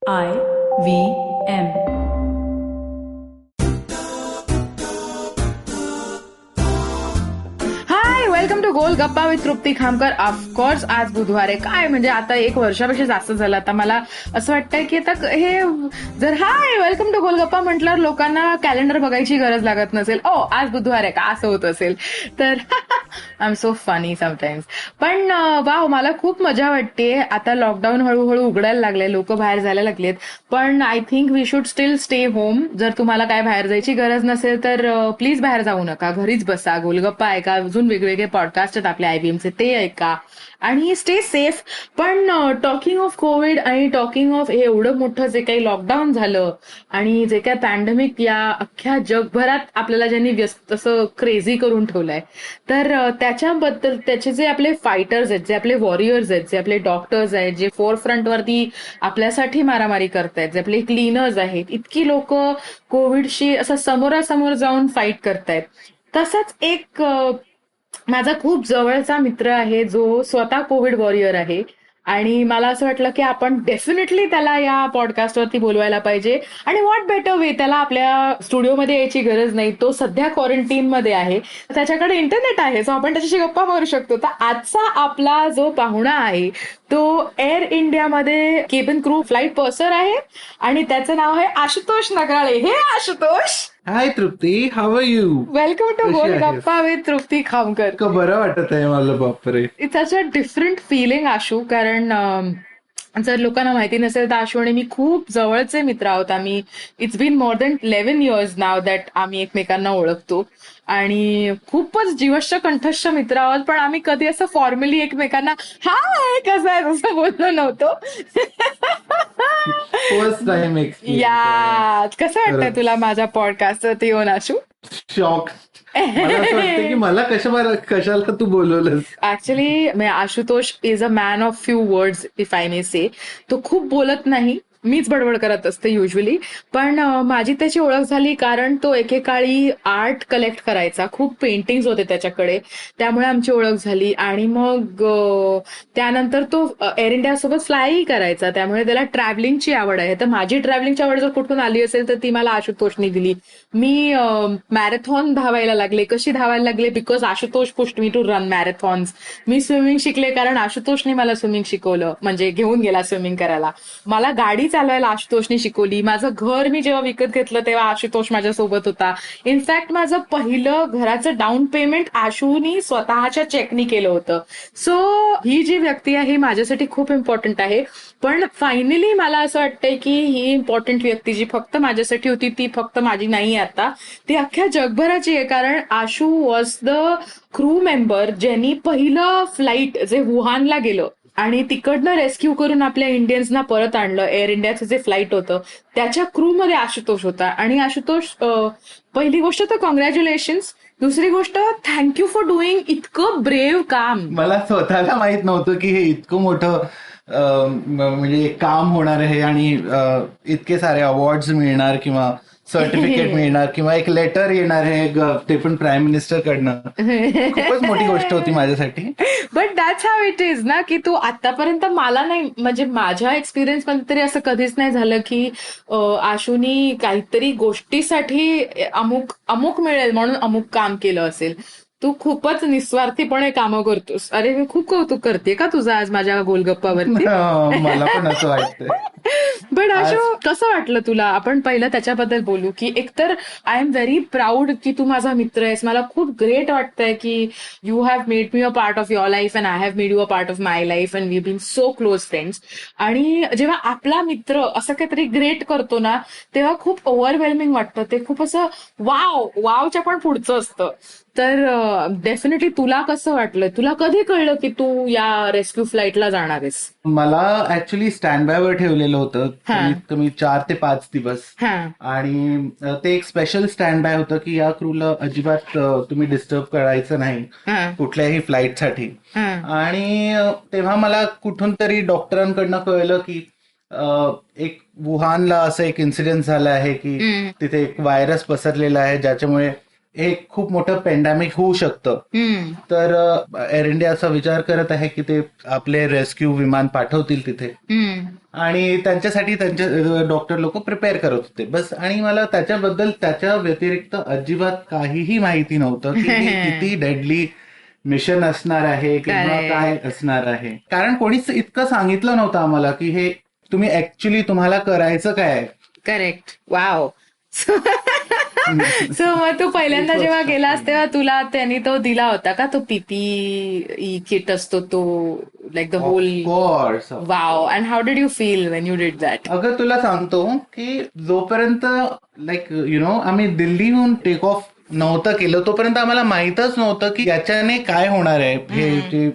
IVM. High, welcome to Gol Gappa with Trupti Khamkar. Of course आज बुधवार आहे. काय म्हणजे आता 1 वर्षापेक्षा जास्त झालं. आता मला असं वाटतंय की आता हे जर हाय वेलकम टू गोल गप्पा म्हटल्यावर लोकांना कॅलेंडर बघायची गरज लागत नसेल. ओ आज बुधवार आहे का असं होत असेल तर I am so funny sometimes. पण वाव, मला खूप मजा वाटते. आता लॉकडाऊन हळूहळू उघडायला लागले, लोक बाहेर जायला लागलेत. पण I think we should still stay home. जर तुम्हाला काय बाहेर जायची गरज नसेल तर प्लीज बाहेर जाऊ नका, घरीच बसा, गोलगप्पा ऐका, अजून वेगवेगळे पॉडकास्ट आहेत आपल्या आयबीएमचे ते ऐका आणि स्टे सेफ. पण टॉकिंग ऑफ कोविड आणि टॉकिंग ऑफ हे एवढं मोठं जे काही लॉकडाऊन झालं आणि जे काही पॅन्डेमिक या अख्ख्या जगभरात आपल्याला ज्यांनी व्यस्त असं क्रेझी करून ठेवलंय, तर त्याच्याबद्दल त्याचे जे आपले फायटर्स आहेत, जे आपले वॉरियर्स आहेत, जे आपले डॉक्टर्स आहेत, जे फोरफ्रंटवरती आपल्यासाठी मारामारी करतायत, जे आपले क्लीनर्स आहेत, इतकी लोक कोविडशी असं समोरासमोर जाऊन फाईट करतायत. तसाच एक माझा खूप जवळचा मित्र आहे जो स्वतः कोविड वॉरियर आहे आणि मला असं वाटलं की आपण डेफिनेटली त्याला या पॉडकास्टवरती बोलवायला पाहिजे. आणि व्हॉट बेटर वे, त्याला आपल्या स्टुडिओमध्ये यायची गरज नाही. तो सध्या क्वारंटीनमध्ये आहे, त्याच्याकडे इंटरनेट आहे, सो आपण त्याच्याशी गप्पा मारू शकतो. तर आजचा आपला जो पाहुणा आहे तो एअर इंडियामध्ये केबिन क्रू फ्लाईट पर्सर आहे आणि त्याचं नाव आहे Ashutosh Nagrale. Hey Ashutosh, hi Trupti, how are you? Welcome to Gol Gappa with तृप्ती खामकर. इतकं बरं वाटत आहे मला, बापरे. It's such a different feeling Ashu. कारण जर लोकांना माहिती नसेल तर आशू आणि मी खूप जवळचे मित्र आहोत. आम्ही it's been more than 11 years now that आम्ही एकमेकांना ओळखतो आणि खूपच जीवश्य कंठस्थ मित्र आहोत. पण आम्ही कधी असं फॉर्मली एकमेकांना हाय कसं आहे असं बोललो नव्हतो. फर्स्ट टाइम या कसं वाटतंय तुला माझ्या पॉडकास्टवरती येऊन आशू? शॉक. मला असं वाटतं की मला कशाला तू बोलवलंस. Actually Ashutosh is a man of few words if I may say. तो खूप बोलत नाही, मीच बडबड करत असते युजली. पण माझी त्याची ओळख झाली कारण तो एकेकाळी आर्ट कलेक्ट करायचा, खूप पेंटिंग्स होते त्याच्याकडे, त्यामुळे आमची ओळख झाली. आणि मग त्यानंतर तो एअर इंडियासोबत फ्लायही करायचा, त्यामुळे त्याला ट्रॅव्हलिंगची आवड आहे. तर माझी ट्रॅव्हलिंगची आवड जर कुठून आली असेल तर ती मला आशुतोषनी दिली. मी मॅरेथॉन धावायला लागले. कशी धावायला लागले? Because Ashutosh pushed me to run marathons. मी स्विमिंग शिकले कारण आशुतोषने मला स्विमिंग शिकवलं, म्हणजे घेऊन गेला स्विमिंग करायला. मला गाडी चालवायला आशुतोषने शिकवली. माझं घर मी जेव्हा विकत घेतलं तेव्हा आशुतोष माझ्यासोबत होता. इनफॅक्ट माझं पहिलं घराचं डाऊन पेमेंट आशूनी स्वतःच्या चेकनी केलं होतं. सो ही जी व्यक्ती आहे ही माझ्यासाठी खूप इम्पॉर्टंट आहे. पण फायनली मला असं वाटतंय की ही इम्पॉर्टंट व्यक्ती जी फक्त माझ्यासाठी होती ती फक्त माझी नाही आता, ती अख्ख्या जगभराची आहे. कारण Ashu was the crew member ज्यांनी पहिलं फ्लाईट जे वुहानला गेलं आणि तिकडनं रेस्क्यू करून आपल्या इंडियन्सना परत आणलं. एअर इंडियाचं जे फ्लाईट होतं त्याच्या क्रूमध्ये आशुतोष होता. आणि आशुतोष, पहिली गोष्ट तर कॉंग्रॅच्युलेशन्स. दुसरी गोष्ट, थँक्यू फॉर डुईंग इतकं ब्रेव्ह काम. मला स्वतःला माहित नव्हतं की हे इतकं मोठं म्हणजे काम होणार आहे आणि इतके सारे अवॉर्ड्स मिळणार किंवा सर्टिफिकेट मिळणार किंवा एक लेटर येणार आहे ते पण प्राईम मिनिस्टर कडनं. खूपच मोठी गोष्ट होती माझ्यासाठी. But that's how it is ना, की तू आतापर्यंत मला नाही, म्हणजे माझ्या एक्सपिरियन्स मध्ये तरी असं कधीच नाही झालं की आशूनी काहीतरी गोष्टीसाठी अमुक मिळेल म्हणून अमुक काम केलं असेल. तू खूपच निस्वार्थीपणे कामं करतोस. अरे मी खूप कौतुक करते का तुझं आज माझ्या गोलगप्पावरती. मला पण असं वाटतंय. बट आशू, कसं वाटलं तुला? आपण पहिलं त्याच्याबद्दल बोलू की एकतर आय एम व्हेरी प्राऊड की तू माझा मित्र आहेस. मला खूप ग्रेट वाटतंय की you have made me a part of your life and I have made you a part of my life and we been so close friends. आणि जेव्हा आपला मित्र असं काहीतरी ग्रेट करतो ना तेव्हा खूप ओव्हरवेल्मिंग वाटतं. ते खूप असं वावच्या पण पुढचं असतं. तर डेफिनेटली तुला कसं वाटलं? तुला कधी कळलं की तू या रेस्क्यू फ्लाईटला जाणार आहेस? मला ऍक्च्युली स्टँड बाय वर ठेवलेलं होतं कमीत कमी 4 ते 5 दिवस. आणि ते एक स्पेशल स्टँड बाय होतं की या क्रूला अजिबात तुम्ही डिस्टर्ब करायचं नाही कुठल्याही फ्लाईटसाठी. आणि तेव्हा मला कुठून तरी डॉक्टरांकडनं कळलं की एक वुहानला असं एक इन्सिडेंट झालं आहे की तिथे एक व्हायरस पसरलेला आहे ज्याच्यामुळे हे खूप मोठं पेंडॅमिक होऊ शकतं. तर एअर इंडिया असा विचार करत आहे की ते आपले रेस्क्यू विमान पाठवतील तिथे आणि त्यांच्यासाठी त्यांचे डॉक्टर लोक प्रिपेअर करत होते बस. आणि मला त्याच्याबद्दल त्याच्या व्यतिरिक्त अजिबात काहीही माहिती नव्हतं की हे किती डेडली मिशन असणार आहे किंवा काय असणार आहे, कारण कोणीच इतकं सांगितलं नव्हतं आम्हाला की हे तुम्ही ऍक्च्युली तुम्हाला करायचं काय आहे. करेक्ट. वाव. सो मग तू पहिल्यांदा जेव्हा गेलास तेव्हा तुला त्यांनी तो दिला होता का, तो पीपीई किट असतो तो, like the whole. Course. Wow. And how did you feel when you did that? अगं तुला सांगतो की जोपर्यंत लाईक आम्ही दिल्लीहून टेक ऑफ नव्हतं केलं तोपर्यंत आम्हाला माहीतच नव्हतं की याच्याने काय होणार आहे, हे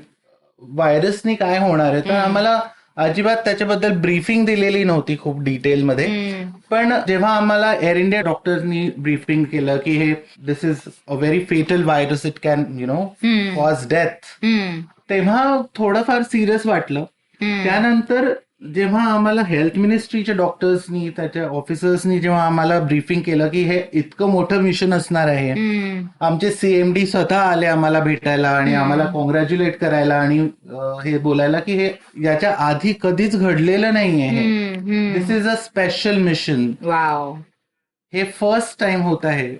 व्हायरसने काय होणार आहे. तर आम्हाला अजिबात त्याच्याबद्दल ब्रीफिंग दिलेली नव्हती खूप डिटेलमध्ये. पण जेव्हा आम्हाला एअर इंडिया डॉक्टर्सनी ब्रीफिंग केलं की हे this is a very fatal virus, it can cause death, तेव्हा थोडंफार सिरियस वाटलं. त्यानंतर जेव्हा आम्हाला हेल्थ मिनिस्ट्रीच्या डॉक्टर्सनी त्याच्या ऑफिसर्सनी जेव्हा आम्हाला ब्रीफिंग केलं की हे इतकं मोठं मिशन असणार आहे, आमचे सीएमडी स्वतः आले आम्हाला भेटायला आणि आम्हाला कॉंग्रॅच्युलेट करायला आणि हे बोलायला की हे याच्या आधी कधीच घडलेलं नाहीये, this is a special mission, wow, हे फर्स्ट टाइम होत आहे.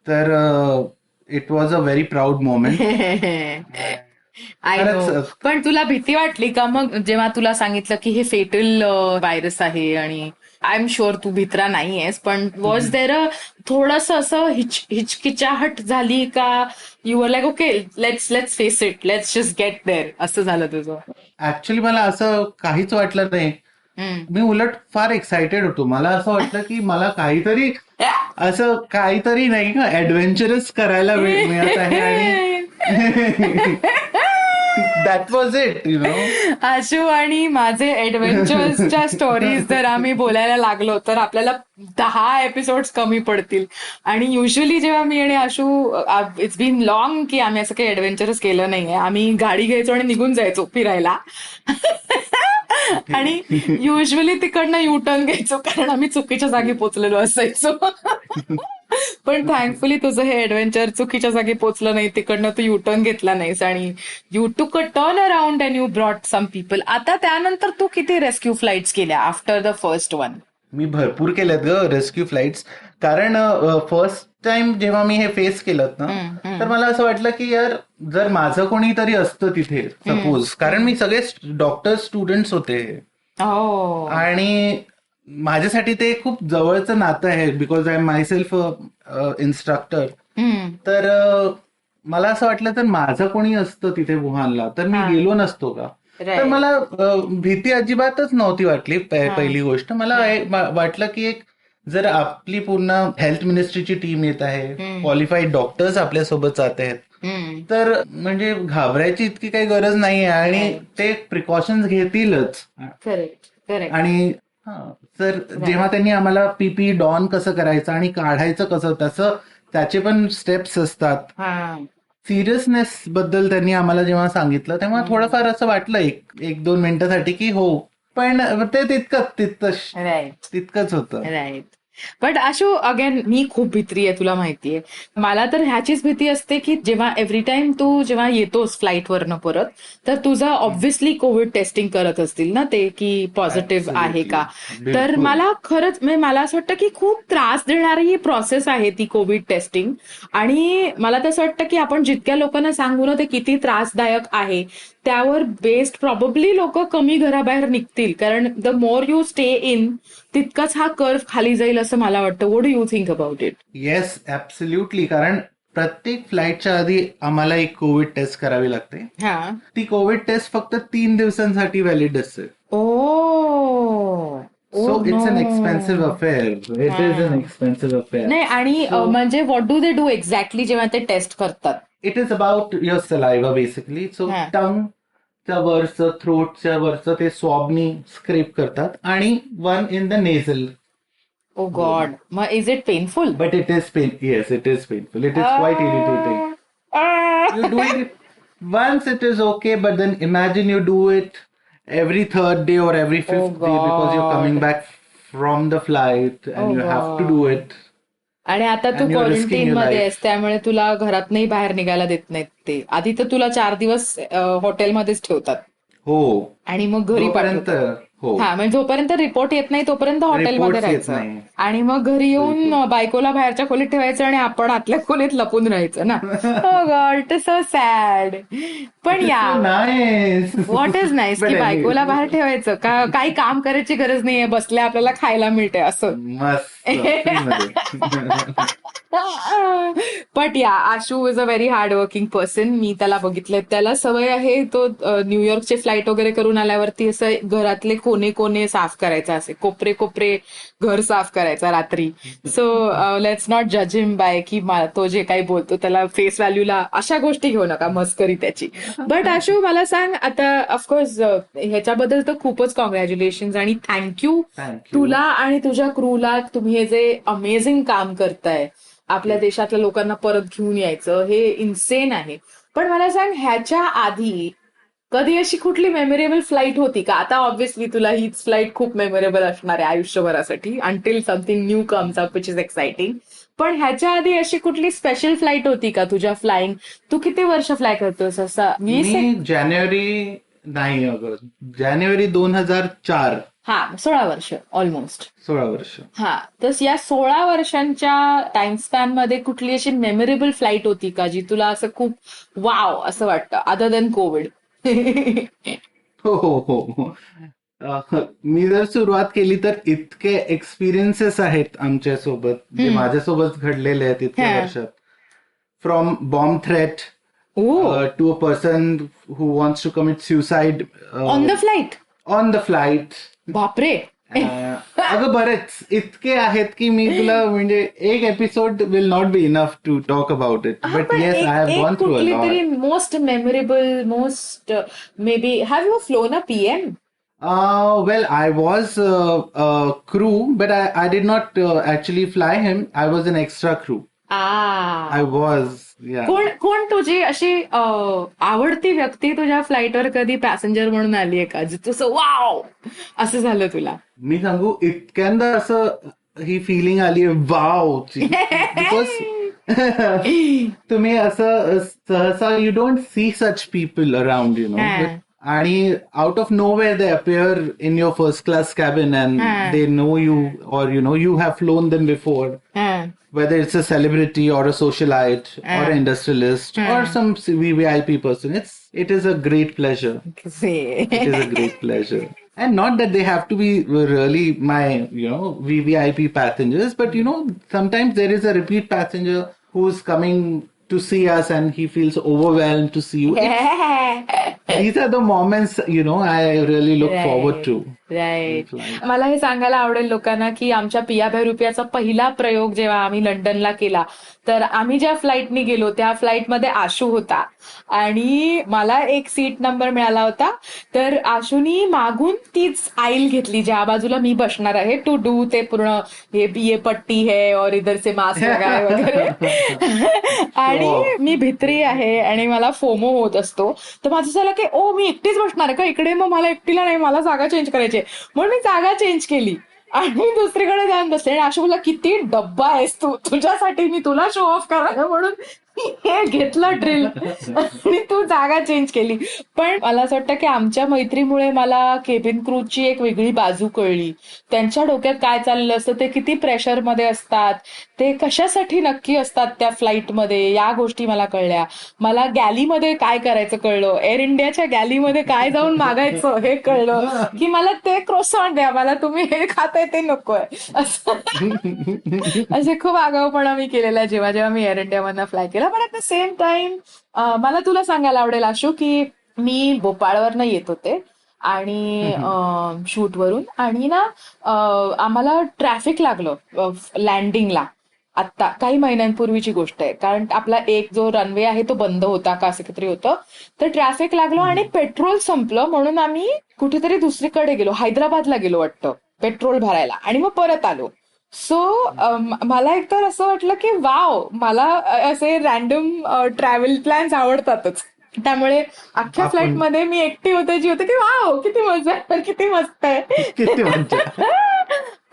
तर it was a very proud moment. पण तुला भीती वाटली का मग जेव्हा तुला सांगितलं की हे फेटल व्हायरस आहे? आणि आय एम शुअर तू भित्रा नाहीयेस, पण वॉज देअर अ थोडस असं हिचकिचाहट झाली का? You were like okay let's face it, let's just get there, असं झालं तुझं? ऍक्च्युली मला असं काहीच वाटलं नाही. मी उलट फार एक्सायटेड होतो. मला असं वाटलं की मला काहीतरी असं काहीतरी नाही का ऍडव्हेंचरस करायला मिळत आहे आणि दॅट वॉज इट. आशू आणि माझे ऍडव्हेंचर्सच्या स्टोरीज जर आम्ही बोलायला लागलो तर आपल्याला 10 एपिसोड्स कमी पडतील. आणि युजली जेव्हा मी आणि आशू, इट्स बीन लॉंग की आम्ही असं काही ऍडव्हेंचरस केलं नाहीये. आम्ही गाडी घ्यायचो आणि निघून जायचो फिरायला आणि युजली तिकडनं युटर्न घ्यायचो कारण आम्ही चुकीच्या जागी पोचलेलो असायचो. पण थँकफुली तुझं हे ऍडव्हेंचर चुकीच्या जागी पोचलं नाही, तिकडनं तू युटर्न घेतला नाहीस आणि you took a turn around and you brought some people. आता त्यानंतर तू किती रेस्क्यू फ्लाईट्स केल्या आफ्टर द फर्स्ट वन? मी भरपूर केल्यात ग रेस्क्यू फ्लाईट्स. कारण फर्स्ट टाइम जेव्हा मी हे फेस केलं ना तर मला असं वाटलं की यार जर माझं कोणीतरी असतं तिथे सपोज, कारण मी सगळे डॉक्टर स्टुडंट्स होते आणि माझ्यासाठी ते खूप जवळचं नातं आहे because I am my self instructor. तर मला असं वाटलं तर माझं कोणी असतं तिथे वुहानला तर मी गेलो नसतो का. तर मला भीती अजिबातच नव्हती वाटली. पहिली गोष्ट मला वाटलं की एक जर आपली पूर्ण हेल्थ मिनिस्ट्रीची टीम येत आहे, क्वालिफाईड डॉक्टर्स आपल्यासोबत जात आहेत, तर म्हणजे घाबरायची इतकी काही गरज नाहीये आणि ते प्रिकॉशन्स घेतीलच. आणि तर जेव्हा त्यांनी आम्हाला पीपी डॉन कसं करायचं आणि काढायचं कसं त्याचे पण स्टेप्स असतात. सिरियसनेस बद्दल त्यांनी आम्हाला जेव्हा सांगितलं तेव्हा थोडंफार असं वाटलं एक दोन मिनिटासाठी की हो, पण ते तितकंच होतं. राईट. बट आशू अगेन मी खूप भित्री आहे, तुला माहितीये. मला तर ह्याचीच भीती असते की जेव्हा एव्हरी टाइम तू जेव्हा येतोस फ्लाईटवरनं परत तर तुझं ऑब्व्हियसली कोविड टेस्टिंग करत असतील ना ते की पॉझिटिव्ह आहे का. तर मला खरंच मला असं वाटतं की खूप त्रास देणारी ही प्रोसेस आहे ती कोविड टेस्टिंग. आणि मला तसं वाटतं की आपण जितक्या लोकांना सांगू ना ते किती त्रासदायक आहे त्यावर बेस्ड प्रॉबेबली लोक कमी घराबाहेर निघतील, कारण the more you stay in तितकाच हा कर्व खाली जाईल असं मला वाटतं. What do you think about it? Yes, absolutely. कारण प्रत्येक फ्लाईटच्या आधी आम्हाला एक कोविड टेस्ट करावी लागते. ती कोविड टेस्ट फक्त 3 दिवसांसाठी व्हॅलिड असते. So it's an expensive affair. It is an expensive affair. नाही आणि म्हणजे what do they do exactly जेव्हा ते टेस्ट करतात? It is about your saliva basically. So टंगच्या वरचं, थ्रोटच्या वरचं ते स्वॉबनी स्क्रेप करतात आणि one in the nasal. Oh God. Is it painful? But it is yes, it is painful. It is quite irritating. You do it once, it is okay, but then imagine you do it every third day or every fifth day because you're coming back from the flight and you have to do it. आणि आता तू And you're risking quarantine your मध्ये life. आहेस त्यामुळे तुला घरातनही बाहेर निघायला देत नाहीत ते. आधी तर तुला 4 दिवस हॉटेलमध्येच ठेवतात हो, आणि मग घरी जोपर्यंत पाठवतात. हो हा म्हणजे जोपर्यंत रिपोर्ट येत नाही तोपर्यंत हॉटेलमध्ये रिपोर्ट्स येत राहायचं नाही. आणि मग घरी येऊन बिलकुल. बायकोला बाहेरच्या खोलीत ठेवायचं आणि आपण आतल्या खोलीत लपून राहायचं ना. हो God, it is so sad. पण It is या so nice. What is nice की But बायकोला anyway, बाहेर ठेवायचं का, काही काम करायची गरज नाहीये, बसल्या आपल्याला खायला मिळते असं. मस्त फ्री मध्ये. But yeah Ashu is a very hard working person. मी त्याला बघितलंय, त्याला सवय आहे तो न्यूयॉर्कची फ्लाईट वगैरे करून आल्यावरती असं घरातले कोने कोने साफ करायचा, असे कोपरे कोपरे घर साफ करायचा रात्री. सो लेट्स नॉट जज हिम बाय की तो जे काही बोलतो त्याला फेस व्हॅल्यूला अशा गोष्टी घेऊ नका, मस्करी त्याची. बट आशू मला सांग, आता ऑफकोर्स ह्याच्याबद्दल तर खूपच कॉंग्रॅच्युलेशन आणि थँक्यू थँक्यू. तुला आणि तुझ्या क्रूला. तुम्ही हे जे अमेझिंग काम करताय आपल्या देशातल्या लोकांना परत घेऊन यायचं, हे इन्सेन आहे. पण मला सांग, ह्याच्या आधी कधी अशी कुठली मेमोरेबल फ्लाईट होती का? आता ऑब्व्हियसली तुला हीच फ्लाईट खूप मेमोरेबल असणार आहे आयुष्यभरासाठी, until something new comes up which is exciting. पण ह्याच्या आधी अशी कुठली स्पेशल फ्लाईट होती का तुझ्या फ्लाईंग? तू किती वर्ष फ्लाय करतोस? असा 20? मी जानेवारी नाही अगं, जानेवारी 2004. 16 वर्ष ऑलमोस्ट. 16 वर्ष. हा, तर या 16 वर्षांच्या टाइम स्पॅन मध्ये कुठली अशी मेमोरेबल फ्लाईट होती का जी तुला असं खूप वाव असं वाटतं, अदर दॅन कोविड? हो हो हो हो. मी जर सुरुवात केली तर इतके एक्सपिरियन्सेस आहेत आमच्या सोबत, जे माझ्यासोबत घडलेले आहेत इतक्या वर्षात. From bomb threat to a person who wants to commit suicide on the flight. On the flight. बापरे. अगं बरेच इतके आहेत की मी तुला म्हणजे एक episode will not be enough to talk about it. But yes, I have gone through a कुठली तरी lot. Most memorable, most maybe, have you flown a PM? Well, I was crew, but I did not actually fly him. I was an extra crew. I was, yeah. कोण तुझी अशी आवडती व्यक्ती तुझ्या फ्लाईटवर कधी passenger म्हणून आली आहे का, तुझं वाव असं झालं तुला? मी सांगू, इतक्यांदा असं ही फिलिंग आली वावची, बिकॉज तुम्ही असं सहसा you don't see such people around, you know. आणि out of nowhere they appear in your first class cabin and they know you, or you have flown them before. Whether it's a celebrity or a socialite or an industrialist or some VVIP person, it is a great pleasure. It is a great pleasure. And not that they have to be really my, VVIP passengers, but sometimes there is a repeat passenger who's coming to see us and he feels overwhelmed to see you. These are the moments, I really look forward to. Right. मला हे सांगायला आवडेल लोकांना की आमच्या पिया भैरुपियाचा पहिला प्रयोग जेव्हा आम्ही लंडनला केला, तर आम्ही ज्या फ्लाईटनी गेलो त्या फ्लाईटमध्ये आशू होता आणि मला एक सीट नंबर मिळाला होता. तर आशूनी मागून तीच आईल घेतली ज्या बाजूला मी बसणार आहे, टू डू ते पूर्ण ये पट्टी है और इधर से मास्क लगाए वगैरे. आणि मी भित्री आहे आणि मला फोमो होत असतो, तर माझं झालं की मी एकटीच बसणार आहे का इकडे, मग मला एकटीला नाही, मला जागा चेंज करायची. म्हणून मी जागा चेंज केली आणि दुसरीकडे जाऊन बसले. आणि आशू बोलला, किती डब्बा आहेस तू, तुझ्यासाठी मी तुला शो ऑफ करायला म्हणून हे घेतलं ड्रिल आणि तू जागा चेंज केली. पण मला असं वाटतं की आमच्या मैत्रीमुळे मला केबिन क्रूची एक वेगळी बाजू कळली. त्यांच्या डोक्यात काय चाललेलं असतं, ते किती प्रेशरमध्ये असतात, ते कशासाठी नक्की असतात त्या फ्लाईटमध्ये, या गोष्टी मला कळल्या. मला गॅलीमध्ये काय करायचं कळलं, एअर इंडियाच्या गॅलीमध्ये काय जाऊन मागायचं हे कळलं, की मला ते क्रोसॉन द्या, मला तुम्ही हे खाताय ते नकोय. असे खूप आगाऊपणा मी केलेला जेव्हा जेव्हा मी एअर इंडियामधनं फ्लाय केला. पण ऍट द सेम टाइम मला तुला सांगायला आवडेल आशू की मी भोपाळवरनं येत होते आणि शूटवरून, आणि ना आम्हाला ट्रॅफिक लागलं लँडिंगला. आत्ता काही महिन्यांपूर्वीची गोष्ट आहे, कारण आपला एक जो रनवे आहे तो बंद होता का असं काहीतरी होतं. तर ट्रॅफिक लागलो आणि पेट्रोल संपलं म्हणून आम्ही कुठेतरी दुसरीकडे गेलो, हैदराबादला गेलो वाटतं पेट्रोल भरायला, आणि मग परत आलो. सो मला एकतर असं वाटलं की वाव, मला असे रॅन्डम ट्रॅव्हल प्लॅन्स आवडतातच. त्यामुळे अख्ख्या फ्लाईटमध्ये मी एकटी होते जी होते की वाव किती मजा, किती मस्त आहे, किती मजा.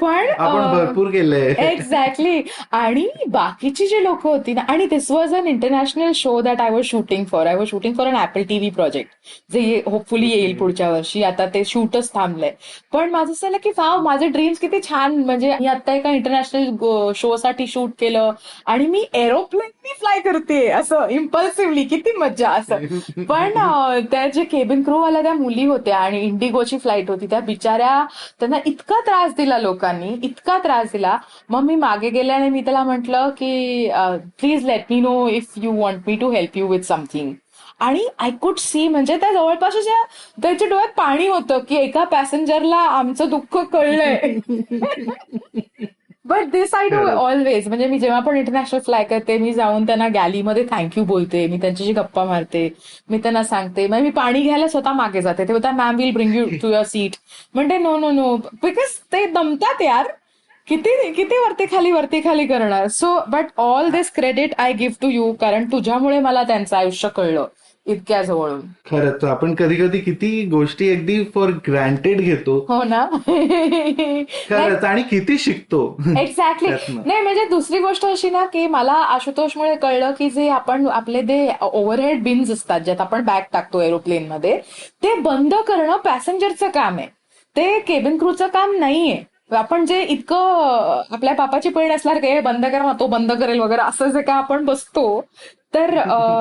पण आपण भरपूर केलंय. एक्झॅक्टली. आणि बाकीची जी लोक होती ना, आणि this was an international show that I was shooting for an Apple TV project, जे होपफुली येईल पुढच्या वर्षी. आता ते शूटच थांबलंय. पण माझं असं झालं की वाव, माझे ड्रीम्स किती छान. म्हणजे मी आता एका इंटरनॅशनल शो साठी शूट केलं आणि मी एरोप्लेननी फ्लाय करते असं इम्पल्सिव्हली, किती मज्जा असं. पण त्या जे केबिन क्रू वाल्या त्या मुली होत्या आणि इंडिगोची फ्लाईट होती, त्या बिचाऱ्या, त्यांना इतका त्रास दिला लोकांनी, इतका त्रास दिला. मग मी मागे गेले आणि मी त्याला म्हटलं की please let me know if you want me to help you with something. आणि आय कुड सी, म्हणजे त्या जवळपास त्याच्या डोळ्यात पाणी होतं की एका पॅसेंजरला आमचं दुःख कळलंय. बट दिस आय डू खरंच. ऑलवेज. म्हणजे मी जेव्हा पण इंटरनॅशनल फ्लाय करते, मी जाऊन त्यांना गॅलीमध्ये थँक्यू बोलते, मी त्यांच्याशी गप्पा मारते, मी त्यांना सांगते. मग मी पाणी घ्यायला स्वतः मागे जाते, ते बोलतात ma'am will bring you to your seat. म्हणते नो नो नो, बिकॉज ते दमतात यार, किती किती वरती खाली करणार. So but all this credit I give to you, कारण तुझ्यामुळे मला त्यांचं आयुष्य कळलं इतक्या जवळून. खरंच आपण कधी कधी किती गोष्टी अगदी फॉर ग्रँटेड घेतो. हो ना. खरंच, आणि किती शिकतो एक्झॅक्टली. त्यातनं. नाही म्हणजे दुसरी गोष्ट अशी ना, की मला आशुतोषमुळे कळलं की जे आपण आपले जे ओव्हरहेड बिन्स असतात, ज्यात आपण बॅग टाकतो एरोप्लेनमध्ये, ते बंद करणं पॅसेंजरचं काम आहे, ते केबिन क्रूचं काम नाहीये. आपण जे इतकं आपल्या पापाची पळी असल्यासारखं हे बंद करा ना, तो बंद करेल वगैरे असं जे काय आपण बसतो. तर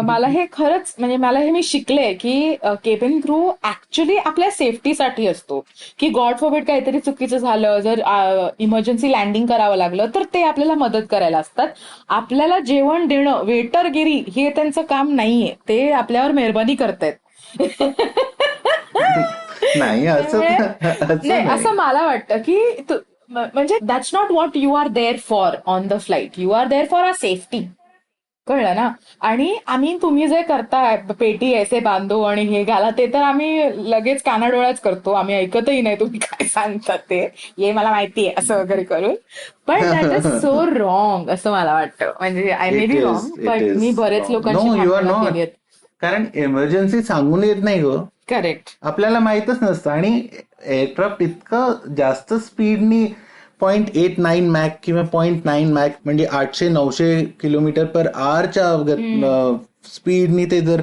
मला हे खरंच, म्हणजे मला हे मी शिकले की केबिन क्रू ऍक्च्युली आपल्या सेफ्टीसाठी असतो. की गॉड फॉरबिड काहीतरी चुकीचं झालं, जर इमर्जन्सी लँडिंग करावं लागलं, तर ते आपल्याला मदत करायला असतात. आपल्याला जेवण देणं, वेटरगिरी, हे त्यांचं काम नाहीये, ते आपल्यावर मेहरबानी करतायत. नाही असं नाही, नाही. असं मला वाटतं की म्हणजे that's not what you are there for on the flight, you are there for a safety. कळलं ना. आणि आम्ही, तुम्ही जे करताय पेटी ऐसे बांधो आणि हे घाला, ते तर आम्ही लगेच कानाडोळाच करतो, आम्ही ऐकतही नाही तुम्ही काय सांगतात ते, हे मला माहितीये असं वगैरे करून. पण दॅट इज सो रॉंग असं मला वाटतं. म्हणजे I may be wrong, it but me is बरेच लोकांशी नो, यू आर भांडणं नॉट. केली आहेत. कारण इमर्जन्सी सांगून येत नाही ग, करेक्ट. आपल्याला माहितच नसतं. आणि एअरक्राफ्ट इतकं जास्त स्पीडनी 0.89 मॅक किंवा 0.9 मॅक म्हणजे 800-900 किलोमीटर पर आवरच्या स्पीडनी ते जर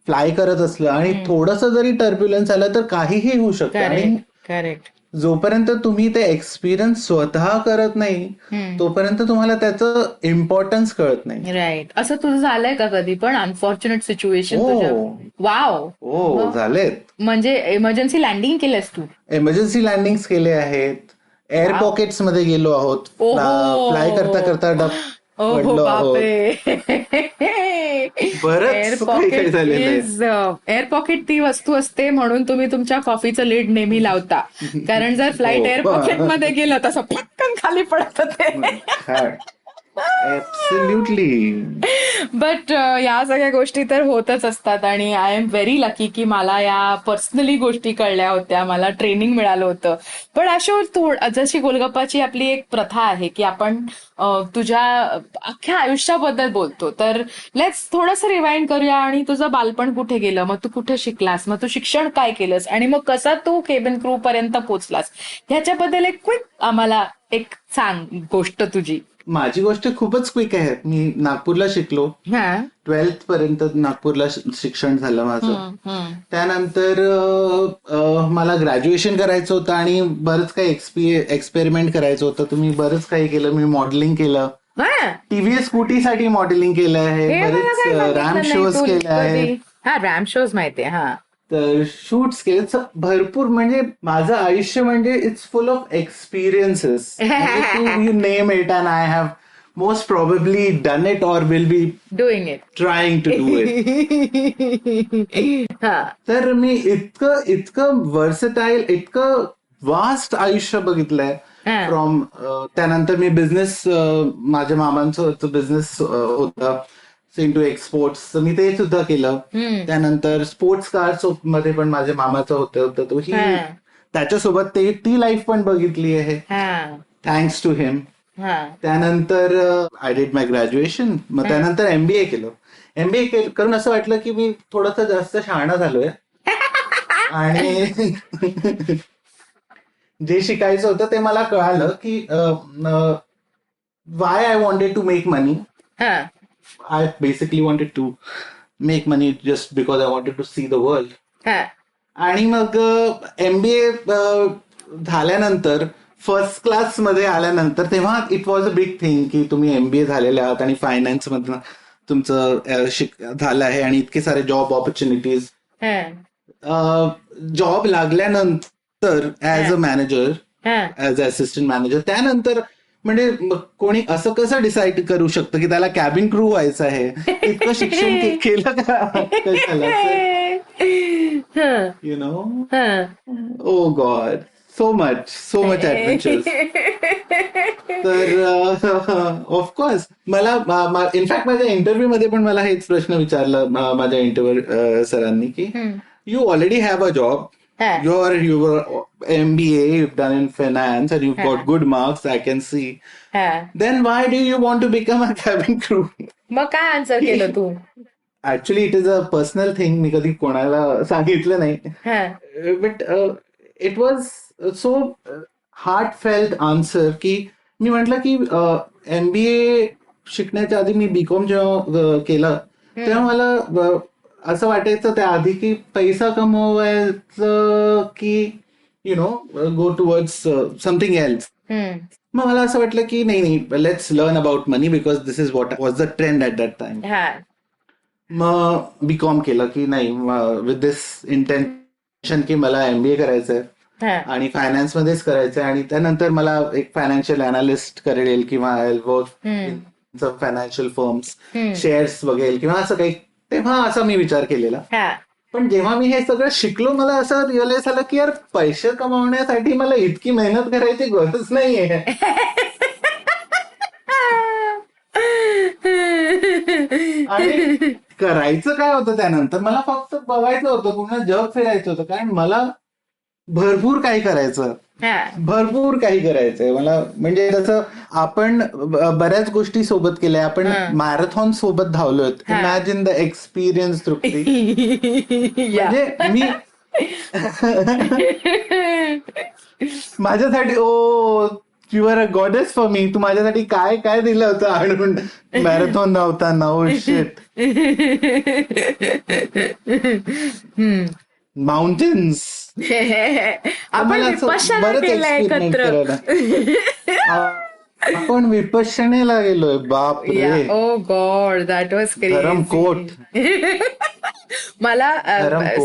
फ्लाय करत असलं आणि थोडस जरी टर्ब्युलन्स आलं तर काहीही होऊ शकतं. आणि करेक्ट. करेक्ट. जोपर्यंत तुम्ही ते एक्सपिरियन्स स्वतः करत नाही तोपर्यंत तुम्हाला त्याचं इम्पॉर्टन्स कळत नाही. राईट. असं तुझं झालंय का कधी पण अनफॉर्च्युनेट सिच्युएशन तुझ्या? हो वाव. हो झालेत. म्हणजे इमर्जन्सी लँडिंग केलंस तू? इमर्जन्सी लँडिंग केले आहेत, एअर पॉकेट्स मध्ये गेलो आहोत, फ्लाय करता करता ओहो पडलो आहोत, बापरे. बरंच काही काही झालेलं आहे. एअर पॉकेट ती वस्तू असते म्हणून तुम्ही तुमच्या कॉफीचं लिड नेहमी लावता, कारण जर फ्लाईट एअर पॉकेट मध्ये गेलं तसं फटकन खाली पडतं ते. ऍब्सोल्युटली. बट या सगळ्या गोष्टी तर होतच असतात. आणि आय एम व्हेरी लकी की मला या पर्सनली गोष्टी कळल्या होत्या, मला ट्रेनिंग मिळालं होतं. पण अशा जशी गोलगप्पाची आपली एक प्रथा आहे की आपण तुझ्या अख्ख्या आयुष्याबद्दल बोलतो, तर लेट्स थोडंसं रिवाइंड करूया. आणि तुझं बालपण कुठे गेलं, मग तू कुठे शिकलास, मग तू शिक्षण काय केलंस, आणि मग कसा तू केबिन क्रू पर्यंत पोहोचलास, ह्याच्याबद्दल एक क्विक आम्हाला एक सांग गोष्ट तुझी. माझी गोष्ट खूपच क्विक आहे. मी नागपूरला शिकलो, 12th पर्यंत नागपूरला शिक्षण झालं माझं. त्यानंतर मला ग्रॅज्युएशन करायचं होतं आणि बरंच काही एक्सपेरिमेंट करायचं होतं, तर मी बरंच काही केलं. मी मॉडेलिंग केलं, टीव्हीएस स्कूटीसाठी मॉडेलिंग केलं आहे, बरेच रॅम्प शोज केले आहेत. हा, रॅम्प शोज माहितीये. हा, तर शूट्स केले भरपूर. म्हणजे माझं आयुष्य म्हणजे it's full of experiences. You name it and I have most probably done it or will be doing it, trying to do it. तर मी इतकं वर्सेटाईल, इतकं वास्ट आयुष्य बघितलंय. फ्रॉम त्यानंतर मी बिझनेस, माझ्या मामांचं बिझनेस होता इंटू एक्सपोर्ट्स, तर मी ते सुद्धा केलं. त्यानंतर स्पोर्ट्स कार्स मध्ये पण माझ्या मामाचं होतं, तर तोही त्याच्यासोबत ती लाईफ पण बघितली आहे, थँक्स टू हिम. त्यानंतर आय डिड माय ग्रॅज्युएशन. मग त्यानंतर एमबीए केलं. एमबीए करून असं वाटलं की मी थोडासा जास्त शहाणा झालोय आणि जे शिकायचं होतं ते मला कळालं की why I wanted to make money. I basically wanted to make money just because I wanted to see the world. आणि मग MBA झाल्यानंतर फर्स्ट क्लास मध्ये आल्यानंतर तेव्हा it was a big thing की तुम्ही MBA झालेले आहात आणि फायनान्स मधनं तुमचं झालं आहे आणि इतके सारे जॉब ऑपॉर्च्युनिटीज. जॉब लागल्यानंतर as a manager, as a assistant manager, त्यानंतर म्हणजे कोणी असं कसं डिसाईड करू शकतं की त्याला कॅबिन क्रू व्हायचं आहे? इतकं शिक्षण केलं का कशाला? You know, oh God, so much adventures. तर ऑफकोर्स मला इनफॅक्ट माझ्या इंटरव्ह्यू मध्ये पण मला हेच प्रश्न विचारला माझ्या इंटरव्ह्यू सरांनी की you already have a job. You were MBA, you've done in finance, and you've got good marks, I can see. Then why do you want to become a cabin crew? मग काय answer केलं तू? Actually, it is a personal thing. मी कधी कोणाला सांगितलं नाही. But it was so heartfelt answer की मी म्हटलं की MBA शिकण्याच्या आधी मी BCom जेव्हा केलं तेव्हा मला असं वाटायचं त्याआधी की पैसा कमवायचं की गो टुवर्ड्स समथिंग एल्स. मग मला असं वाटलं की नाही, let's learn about money because this is what was the trend at that time. मग BCom केलं की नाही विथ दिस इंटेन्शन की मला MBA करायचंय आणि फायनान्स मध्येच करायचंय आणि त्यानंतर मला एक फायनान्शियल अनालिस्ट करेल किंवा फायनान्शियल फर्म्स शेअर्स बघेल किंवा असं काही. तेव्हा असा मी विचार केलेला. पण जेव्हा मी हे सगळं शिकलो मला असं रिअलाइज झालं की यार पैसे कमावण्यासाठी मला इतकी मेहनत करायची गरज नाहीये. आणि करायचं काय होतं त्यानंतर मला फक्त बघायचं होतं, पूर्ण जग फिरायचं होतं, कारण मला भरपूर काही करायचं, भरपूर काही करायचंय मला. म्हणजे जसं आपण बऱ्याच गोष्टी सोबत केल्या, आपण मॅरेथॉन सोबत धावलोय. Imagine the experience Trupti. म्हणजे मी माझ्यासाठी you are a goddess for me. तू माझ्यासाठी काय काय दिलं होतं आणून मॅरेथॉन धावताना. Oh shit. माउंटेन्स आपण आपण विपश्यनेला गेलोय. बाप रे. ओ गॉड, दॅट वॉज धरमकोट. मला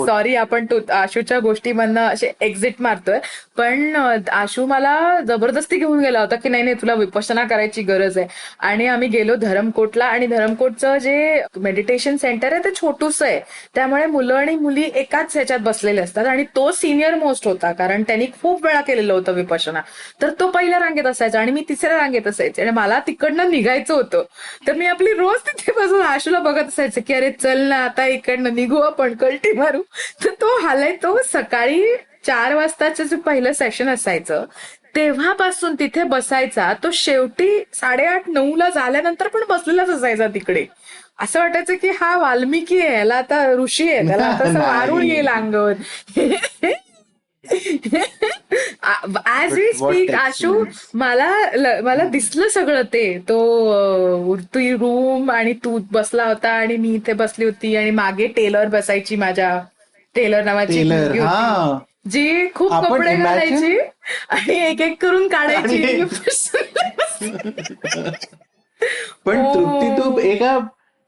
सॉरी आपण आशूच्या गोष्टीमधनं असे एक्झिट मारतोय, पण आशू मला जबरदस्ती घेऊन गेला होता की नाही तुला विपश्यना करायची गरज आहे. आणि आम्ही गेलो धरमकोटला आणि धरमकोटचं जे मेडिटेशन सेंटर आहे ते छोटूस आहे, त्यामुळे मुलं आणि मुली एकाच ह्याच्यात बसलेले असतात आणि तो सिनियर मोस्ट होता कारण त्यांनी खूप वेळा केलेलं होतं विपश्यना. तर तो पहिल्या रांगेत असायचा आणि मी तिसऱ्या रांगेत असायचे आणि मला तिकडनं निघायचं होतं. तर मी आपली रोज तिथे बसून आशूला बघत असायचं की अरे चल ना आता इकडनं निघू आपण, कल्टी मारू. तर तो तो सकाळी 4 वाजताचं जे पहिलं सेशन असायचं तेव्हापासून तिथे बसायचा. तो शेवटी 8:30-9 ला झाल्यानंतर पण बसलेलाच असायचा तिकडे. असं वाटायचं की हा वाल्मिकी आहे, याला आता ऋषी आहे, त्याला आता असं वारून येईल अंगावर. ऍज वी स्पीक आशू मला दिसलं सगळं ते. तो रूम आणि तू बसला होता आणि मी इथे बसली होती आणि मागे टेलर बसायची, माझ्या टेलर नावाची मुलगी होती जी खूप कपडे घालायची आणि एक एक करून काढायची. पण तृप्ती तू एका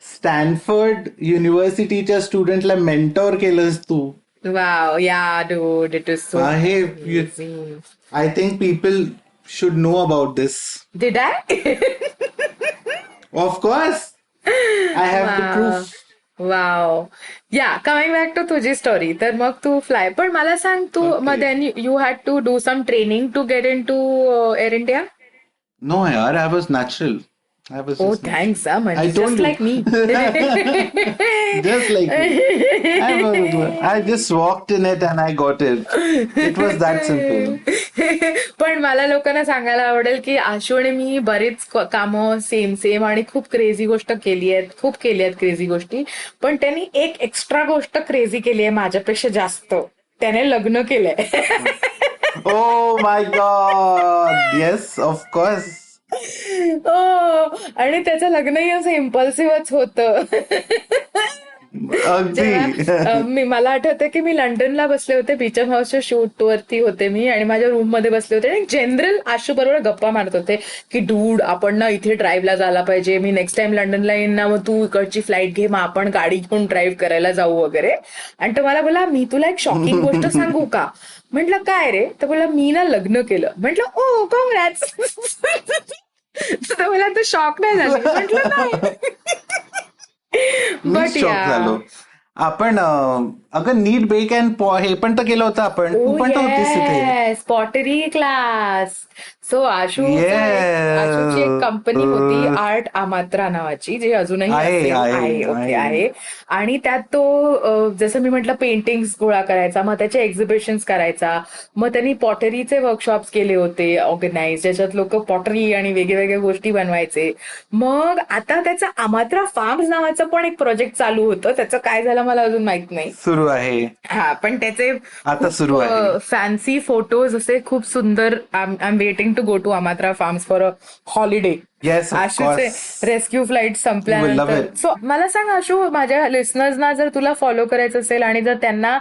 स्टॅनफर्ड युनिव्हर्सिटीच्या स्टुडंटला मेंटॉर केलंस तू. Wow, yeah, dude, it is so amazing. I think people should know about this. Did I? Of course. I have the proof. Wow. Yeah, coming back to तुझी स्टोरी. तर मग तू फ्लाय, पण मला सांग तू मग then you had to do some training to get into Air India? No, yaar, I was natural. Thanks, Aman. Just like me. Just like me. I just walked in it and I got it. It was that simple. पण मला लोकांना सांगायला आवडेल की आशू आणि मी बरेच कामं same आणि खूप क्रेझी गोष्ट केली आहेत, खूप केली आहेत क्रेझी गोष्टी. पण त्यांनी एक एक्स्ट्रा गोष्ट क्रेझी केली आहे माझ्यापेक्षा जास्त. त्याने लग्न केलंय. Oh my God, yes of course. आणि त्याचं लग्नही असं इम्पल्सिव्हच होतं. अगदी. मला आठवतं की मी लंडनला बसले होते, बीचम हाऊसच्या शूट वरती होते मी, आणि माझ्या रूम मध्ये बसले होते आणि जनरल आशू बरोबर गप्पा मारत होते की डूड आपण ना इथे ड्राईव्हला जायला पाहिजे, मी नेक्स्ट टाइम लंडनला येईन ना, मग तू इकडची फ्लाईट घे, मग आपण गाडी घेऊन ड्राईव्ह करायला जाऊ वगैरे. आणि तो मला बोला मी तुला एक शॉकिंग गोष्ट सांगू का. म्हटलं काय रे. तर बोला मी ना लग्न केलं. म्हटलं ओ कॉंग्रॅट्स. तर मला तर शॉक नाही झालं. म्हटलं नाही. मी शॉक झालो. आपण अगं नीट बेक अँड हे पण तर केलं होतं आपण. तू पण तर होतीस तिथे. Pottery class. सो आशूची एक कंपनी होती आर्ट अमात्रा नावाची, जी अजूनही आहे. आणि त्यात तो जसं मी म्हटलं पेंटिंग्स गोळा करायचा, मग त्याचे एक्झिबिशन्स करायचा. मग त्यांनी पॉटरीचे वर्कशॉप्स केले होते ऑर्गनाइज, ज्याच्यात लोक पॉटरी आणि वेगवेगळ्या गोष्टी बनवायचे. मग आता त्याचं अमात्रा फार्म्स नावाचं पण एक प्रोजेक्ट चालू होतं. त्याचं काय झालं मला अजून माहित नाही. सुरू आहे. हा, पण त्याचे आता सुरू आहे. फॅन्सी फोटोज असे खूप सुंदर. I am waiting to go to Amatra farms for a holiday. आशूचे रेस्क्यू फ्लाईट संपल्यानंतर. सो मला सांग आशू, माझ्या लिस्नर्सना जर तुला फॉलो करायचं असेल आणि जर त्यांना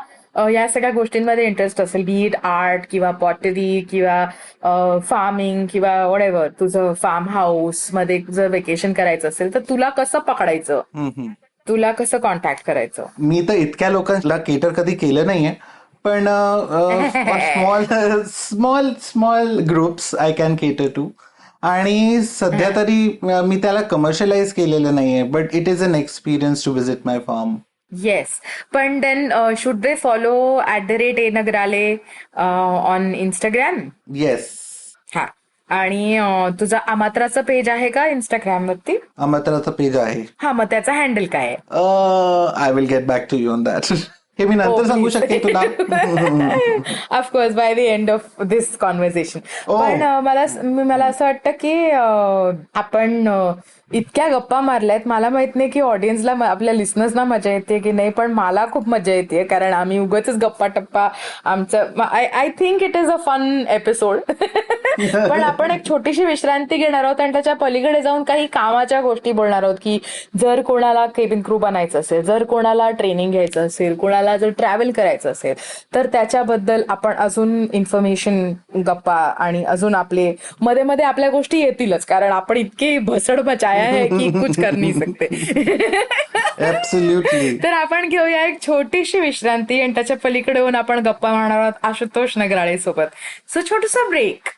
या सगळ्या गोष्टींमध्ये इंटरेस्ट असेल, बी इट आर्ट किंवा पॉटरी किंवा फार्मिंग किंवा व्हॉटएव्हर, तुझं फार्म हाऊस मध्ये जर वेकेशन करायचं असेल तर तुला कसं पकडायचं, तुला कसं कॉन्टॅक्ट करायचं. मी तर इतक्या लोकांना केटर कधी केलं नाहीये, पण small groups I can cater to. आणि सध्या तरी मी त्याला कमर्शियलाइज केलेलं नाहीये, but it is an experience to visit my farm. Yes, पण then should they follow @ANagrale on Instagram. Yes. हा, आणि तुझा अमात्राचं पेज आहे का इंस्टाग्राम वरती? अमात्राचं पेज आहे. हा, मग त्याचा हँडल काय आहे? I will get back to you on that. हे मी नंतर सांगू शकते तुला. Of course by the end of this conversation. पण मला असं वाटतं की आपण इतक्या गप्पा मारल्यात. मला माहित नाही की ऑडियन्सला, आपल्या लिस्नर्सना मजा येते की नाही, पण मला खूप मजा येते, कारण आम्ही उगाच गप्पा टप्पा आमचं. I think it is a fun episode. पण आपण एक छोटीशी विश्रांती घेणार आहोत आणि त्याच्या पलीकडे जाऊन काही कामाच्या गोष्टी बोलणार आहोत, की जर कोणाला केबिन क्रू बनायचं असेल, जर कोणाला ट्रेनिंग घ्यायचं असेल, कोणाला जर ट्रॅव्हल करायचं असेल, तर त्याच्याबद्दल आपण अजून इन्फॉर्मेशन, गप्पा, आणि अजून आपले मध्ये मध्ये आपल्या गोष्टी येतीलच, कारण आपण इतके भसड बचाया है की कुछ कर नहीं सकते. Absolutely. तर आपण घेऊया एक छोटीशी विश्रांती आणि त्याच्या पलीकडे येऊन आपण गप्पा मारणार आहोत आशुतोष नगराळे सोबत. सो छोटूसा break.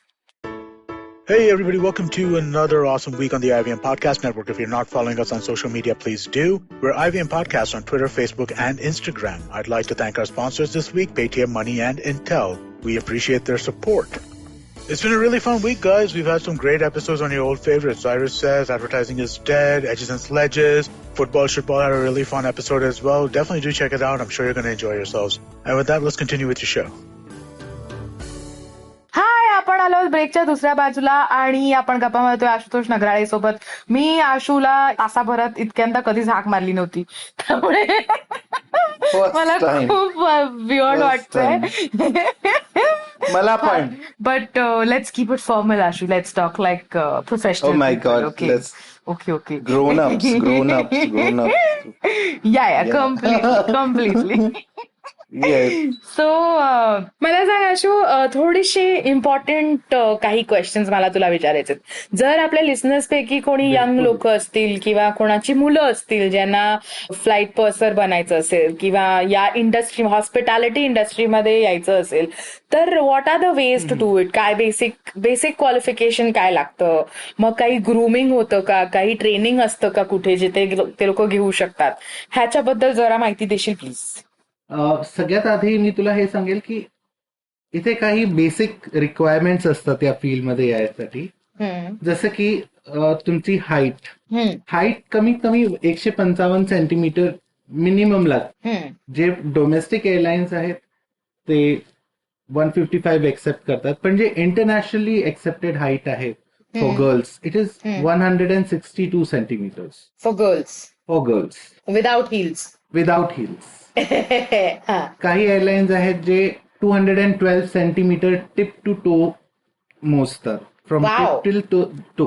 Hey everybody, welcome to another awesome week on the IVM Podcast Network. If you're not following us on social media, please do. We're IVM Podcast on Twitter, Facebook, and Instagram. I'd like to thank our sponsors this week, Paytm Money and Intel. We appreciate their support. It's been a really fun week, guys. We've had some great episodes on your old favorites. Cyrus Says, Advertising is Dead, Edges and Sledges, Football Shitball had a really fun episode as well. Definitely do check it out. I'm sure you're going to enjoy yourselves. And with that, let's continue with your show. आपण आलो ब्रेकच्या दुसऱ्या बाजूला आणि आपण गप्पा मारतोय आशुतोष नगराळे सोबत. मी आशूला तासाभरात इतक्यांदा कधीच हाक मारली नव्हती, त्यामुळे मला खूप वियर्ड वाटतंय. मला पण. But let's keep it formal Ashu. Let's talk like professional. Oh my God. Okay. Grown ups. Yeah, completely. So मला सांग आशू, थोडीशी इम्पॉर्टंट काही क्वेश्चन्स मला तुला विचारायचे. जर आपल्या लिस्नर्स पैकी कोणी यंग लोक असतील किंवा कोणाची मुलं असतील ज्यांना फ्लाईट पर्सर बनायचं असेल किंवा या इंडस्ट्री, हॉस्पिटॅलिटी इंडस्ट्रीमध्ये यायचं असेल, तर what are the ways to do it? काय बेसिक क्वालिफिकेशन काय लागतं? मग काही ग्रूमिंग होतं का? काही ट्रेनिंग असतं का कुठे, जिथे ते लोक घेऊ शकतात? ह्याच्याबद्दल जरा माहिती देशील प्लीज? सगळ्यात आधी मी तुला हे सांगेल की इथे काही बेसिक रिक्वायरमेंट्स असतात या फील्डमध्ये यायसाठी. जसं की तुमची हाईट कमीत कमी 155 सेंटीमीटर मिनिमम लागते. जे डोमेस्टिक एअरलाइन्स आहेत ते 155 एक्सेप्ट करतात, पण जे इंटरनॅशनली एक्सेप्टेड हाईट आहे for girls, it is 162 centimetres for girls without heels. Without heels. काही एअरलाईन्स आहेत जे 212 सेंटीमीटर टिप टू टो मोजतात, from Wow. Tip till toe.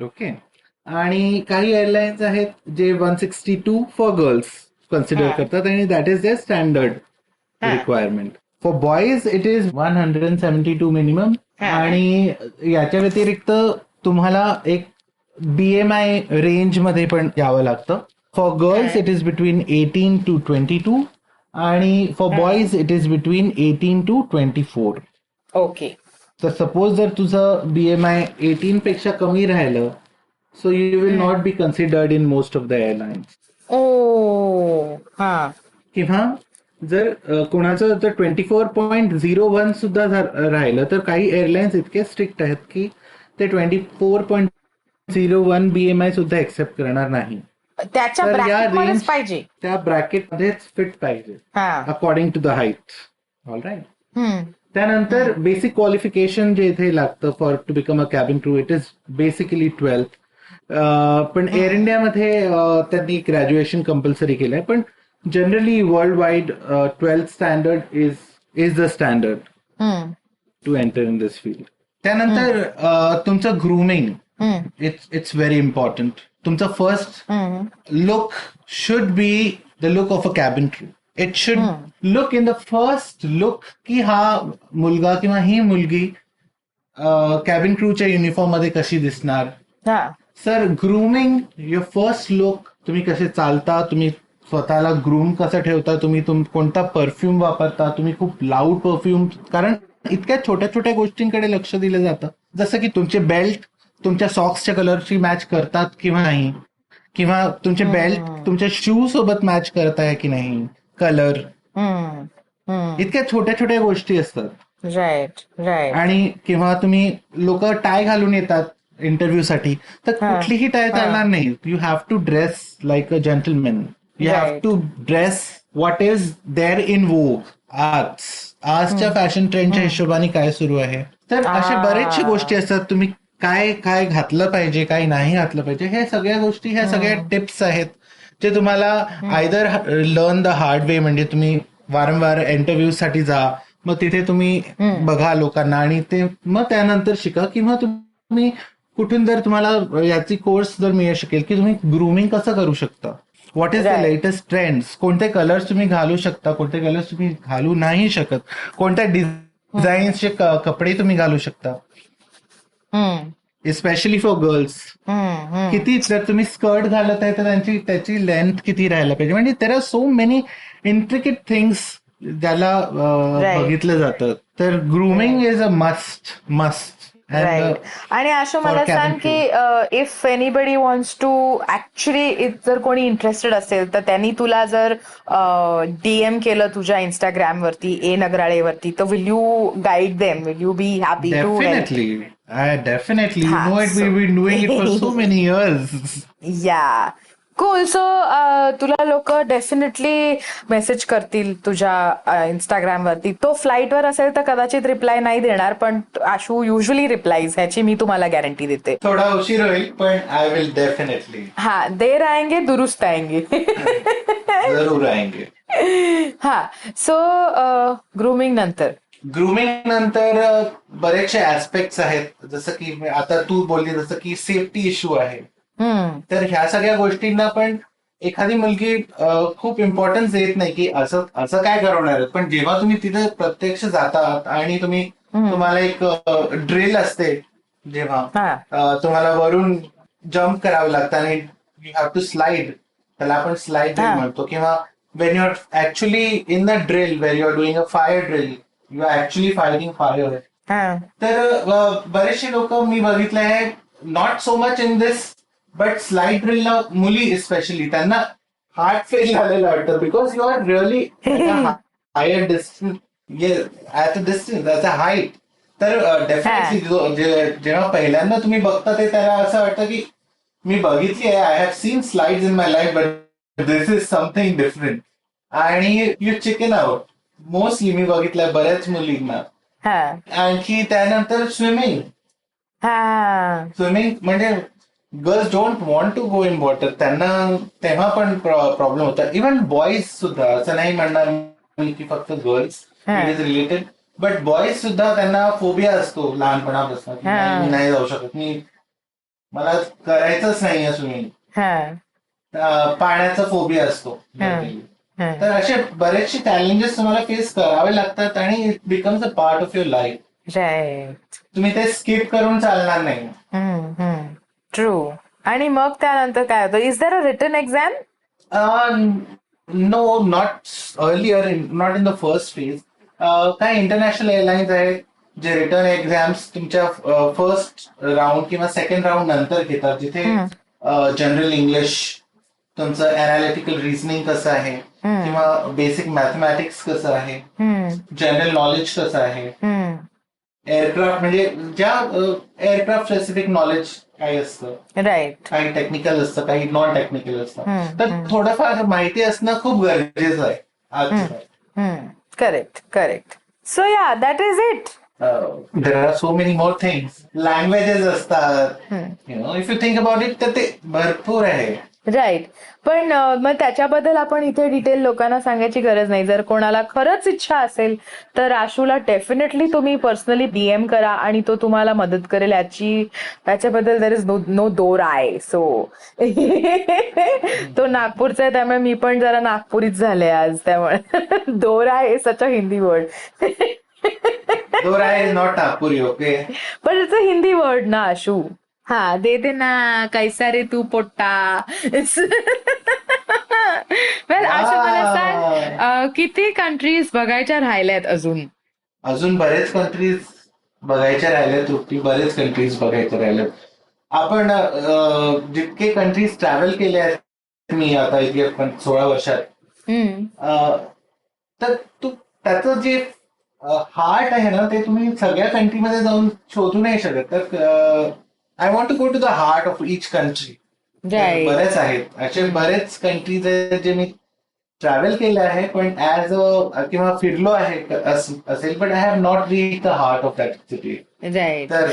Okay. आणि काही एअरलाईन्स आहेत जे 162 फॉर गर्ल्स कन्सिडर करतात आणि that is their standard requirement. For boys it is 172 minimum. आणि याच्या व्यतिरिक्त तुम्हाला एक BMI रेंज मध्ये पण यावं लागतं. For girls it is between 18 to 22 आणि for boys it is between 18 to 24. Okay. तर सपोज जर तुझं BMI 18 पेक्षा कमी राहिलं, so you will not be considered in most of the airlines. ओ. हा. किंवा जर कोणाचं जर 24.01 सुद्धा राहिलं तर काही एअरलाइन्स इतके स्ट्रिक्ट आहेत की ते 24.01 BMI सुद्धा एक्सेप्ट करणार नाही. त्याच्या तर या ब्रॅकेटमध्येच रेंज पाहिजे. त्या ब्रॅकेटमध्येच फिट पाहिजे according to the height. All right. त्यानंतर बेसिक क्वालिफिकेशन जे इथे लागतं for to become a cabin crew, it is basically 12th. पण एअर इंडियामध्ये त्यांनी ग्रॅज्युएशन कंपल्सरी केलंय, पण generally world wide 12th standard is the standard to enter in this field. त्यानंतर तुमचं ग्रूमिंग इट्स व्हेरी इम्पॉर्टंट. तुमचं first look should be the look of a cabin crew. It should look in the first look की हा मुलगा किंवा ही मुलगी cabin क्रूच्या uniform मध्ये कशी दिसणार. Sir, grooming your first look, तुम्ही कसे चालता, तुम्ही स्वतःला ग्रूम कसं ठेवता, तुम्ही कोणता परफ्यूम वापरता, तुम्ही खूप लाऊड परफ्यूम, कारण इतक्या छोट्या छोट्या गोष्टींकडे लक्ष दिलं जातं. जसं की तुमचे बेल्ट तुमच्या सॉक्सच्या कलरशी मॅच करतात किंवा नाही, किंवा तुमचे बेल्ट तुमच्या शू सोबत मॅच करताय की नाही, कलर. इतक्या छोट्या छोट्या गोष्टी असतात. राईट. आणि किंवा तुम्ही लोक टाय घालून येतात इंटरव्ह्यू साठी, तर कुठलीही टाय चालणार नाही. You have to dress like a gentleman. You have to dress what is there in vogue. आजच्या फॅशन ट्रेंडच्या हिशोबाने काय सुरू आहे. तर अशा बरेचशा गोष्टी असतात. तुम्ही काय काय घातलं पाहिजे, काय नाही घातलं पाहिजे, हे सगळ्या गोष्टी, ह्या सगळ्या टिप्स आहेत जे तुम्हाला either learn the hard way, म्हणजे तुम्ही वारंवार इंटरव्ह्यू साठी जा, मग तिथे तुम्ही बघा लोकांना आणि ते मग त्यानंतर शिका, किंवा तुम्ही कुठून जर तुम्हाला याची कोर्स जर मिळू शकेल की तुम्ही ग्रूमिंग कसं करू शकता, what is the latest trends, कोणते कलर्स तुम्ही घालू शकता, कोणते कलर्स तुम्ही घालू नाही शकत, कोणत्या डिझाईन्सचे कपडे तुम्ही घालू शकता, स्पेशली फॉर गर्ल्स. किती जर तुम्ही स्कर्ट घालत आहे तर त्याची लेंथ किती राहायला पाहिजे, म्हणजे there are so many intricate things ज्याला बघितलं जातं. तर grooming is a must. Right. आणि असं मला सांग की if anybody wants to actually, जर कोणी इंटरेस्टेड असेल तर त्यांनी तुला जर DM केलं तुझ्या इंस्टाग्राम वरती, नगराळेवरती, तर will you guide them, will you be happy to? Definitely. You know it, we've been doing it for so many years. Yeah. Cool. So तुला लोक डेफिनेटली मेसेज करतील तुझ्या इंस्टाग्राम वरती. तो फ्लाईटवर असेल तर कदाचित रिप्लाय नाही देणार, पण आशू युजली रिप्लाईज, ह्याची मी तुम्हाला गॅरंटी देते. थोडा उशीर होईल पण आय विल डेफिनेटली. हा, देर आएंगे दुरुस्त आएंगे. जरूर आएंगे. हा. सो ग्रूमिंग नंतर बरेचसे ऍस्पेक्ट्स आहेत. जसं की आता तू बोलली, जसं की सेफ्टी इश्यू आहे. तर ह्या सगळ्या गोष्टींना पण एखादी मुलगी खूप इम्पॉर्टन्स देत नाही की असं काय करवणार आहे. पण जेव्हा तुम्ही तिथे प्रत्यक्ष जातात आणि तुम्हाला एक ड्रिल असते, जेव्हा तुम्हाला वरून जम्प करावं लागतं आणि यू हॅव टू स्लाइड, त्याला आपण स्लाइड ड्रिल म्हणतो. किंवा when you are actually in the drill, where you are doing a fire drill, you are actually fighting fire. तर बरेचसे लोक मी बघितले आहे, not so much in this, but slide ड्रिलला मुली स्पेशली त्यांना हार्ट फेल झालेलं वाटतं, because you are really higher distance, at a distance, at a height. तर डेफिनेटली जेव्हा पहिल्यांदा तुम्ही बघता ते त्याला असं वाटतं की मी बघितली आहे, I have seen slides in my life, but this is something different. आणि यू चिकन आउट. मोस्टली मी बघितलंय बऱ्याच मुलींना. आणखी त्यानंतर स्विमिंग म्हणजे girls don't want to go in water. त्यांना तेव्हा पण प्रॉब्लेम होता. इव्हन बॉईज सुद्धा, असं नाही म्हणणार मी की फक्त girls it is related, but boys सुद्धा त्यांना फोबिया असतो लहानपणापासून. मी नाही जाऊ शकत, मला करायचंच नाही स्विमिंग. पाण्याचा फोबिया असतो. तर असे बरेचसे चॅलेंजेस तुम्हाला फेस करावे लागतात आणि it becomes a part of your life. Right. तुम्ही ते स्किप करून चालणार नाही. ट्रू. आणि मग त्यानंतर काय होतं? Is there a written exam? No, not earlier, not in the first phase. काय इंटरनॅशनल एअरलाईन्स आहेत जे रिटर्न एक्झाम्स तुमच्या फर्स्ट राऊंड किंवा सेकंड राऊंड नंतर घेतात, जिथे जनरल इंग्लिश, तुमचं अनालिटिकल रिझनिंग कसं आहे, किंवा बेसिक मॅथमॅटिक्स कसं आहे, जनरल नॉलेज कसं आहे, एअरक्राफ्ट म्हणजे ज्या एअरक्राफ्ट स्पेसिफिक नॉलेज काही असतं, राईट, काही टेक्निकल असतं, काही नॉन टेक्निकल असतं. तर थोडंफार माहिती असणं खूप गरजेचं आहे आज. Correct. So yeah, that is it. There are so many more things. Languages असतात, if you think about it, तर ते भरपूर आहे. राईट. पण मग त्याच्याबद्दल आपण इथे डिटेल लोकांना सांगायची गरज नाही. जर कोणाला खरंच इच्छा असेल तर आशूला डेफिनेटली तुम्ही पर्सनली DM करा आणि तो तुम्हाला मदत करेल. त्याच्याबद्दल देर इज नो दोर आहे. सो तो नागपूरचा आहे, त्यामुळे मी पण जरा नागपुरीच झाले आज. त्यामुळे दोर आहे सच अ हिंदी वर्ड. दोरा इज नॉट नागपुरी, ओके, पण इट्स अ हिंदी वर्ड ना आशू. हा, दे ना कैसा रे तू पोट्टा. वेल आशू, मला सांग, किती कंट्रीज बघायच्या राहिल्यात अजून? बरेच कंट्रीज बघायच्या राहिल्यात तृप्ती, बरेच कंट्रीज बघायच्या राहिल्यात. आपण जितके कंट्रीज ट्रॅव्हल केले आहेत मी आता इथे 16 वर्षात, तर त्याचं जे हार्ट आहे ना, ते तुम्ही सगळ्या कंट्रीमध्ये जाऊन शोधू नाही शकत. तर I want to go to the heart of each country. बरेच आहेत असे, बरेच कंट्रीज आहेत जे मी ट्रॅव्हल केले आहे, पण ऍज अ किंवा फिरलो आहे असेल, but I have not reach the heart of that city. Right. तर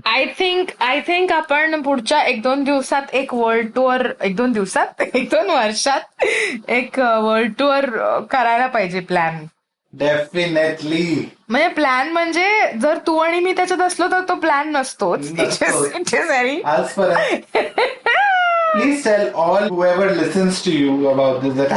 आय थिंक आपण पुढच्या 1-2 दिवसात एक वर्ल्ड टूर, 1-2 वर्षात एक वर्ल्ड टूर करायला पाहिजे. Plan definitely. म्हणजे प्लॅन म्हणजे जर तू आणि मी त्याच्यात असलो तर तो प्लॅन नसतोच. It is very. आजपर्यंत please tell all whoever listens to you about this that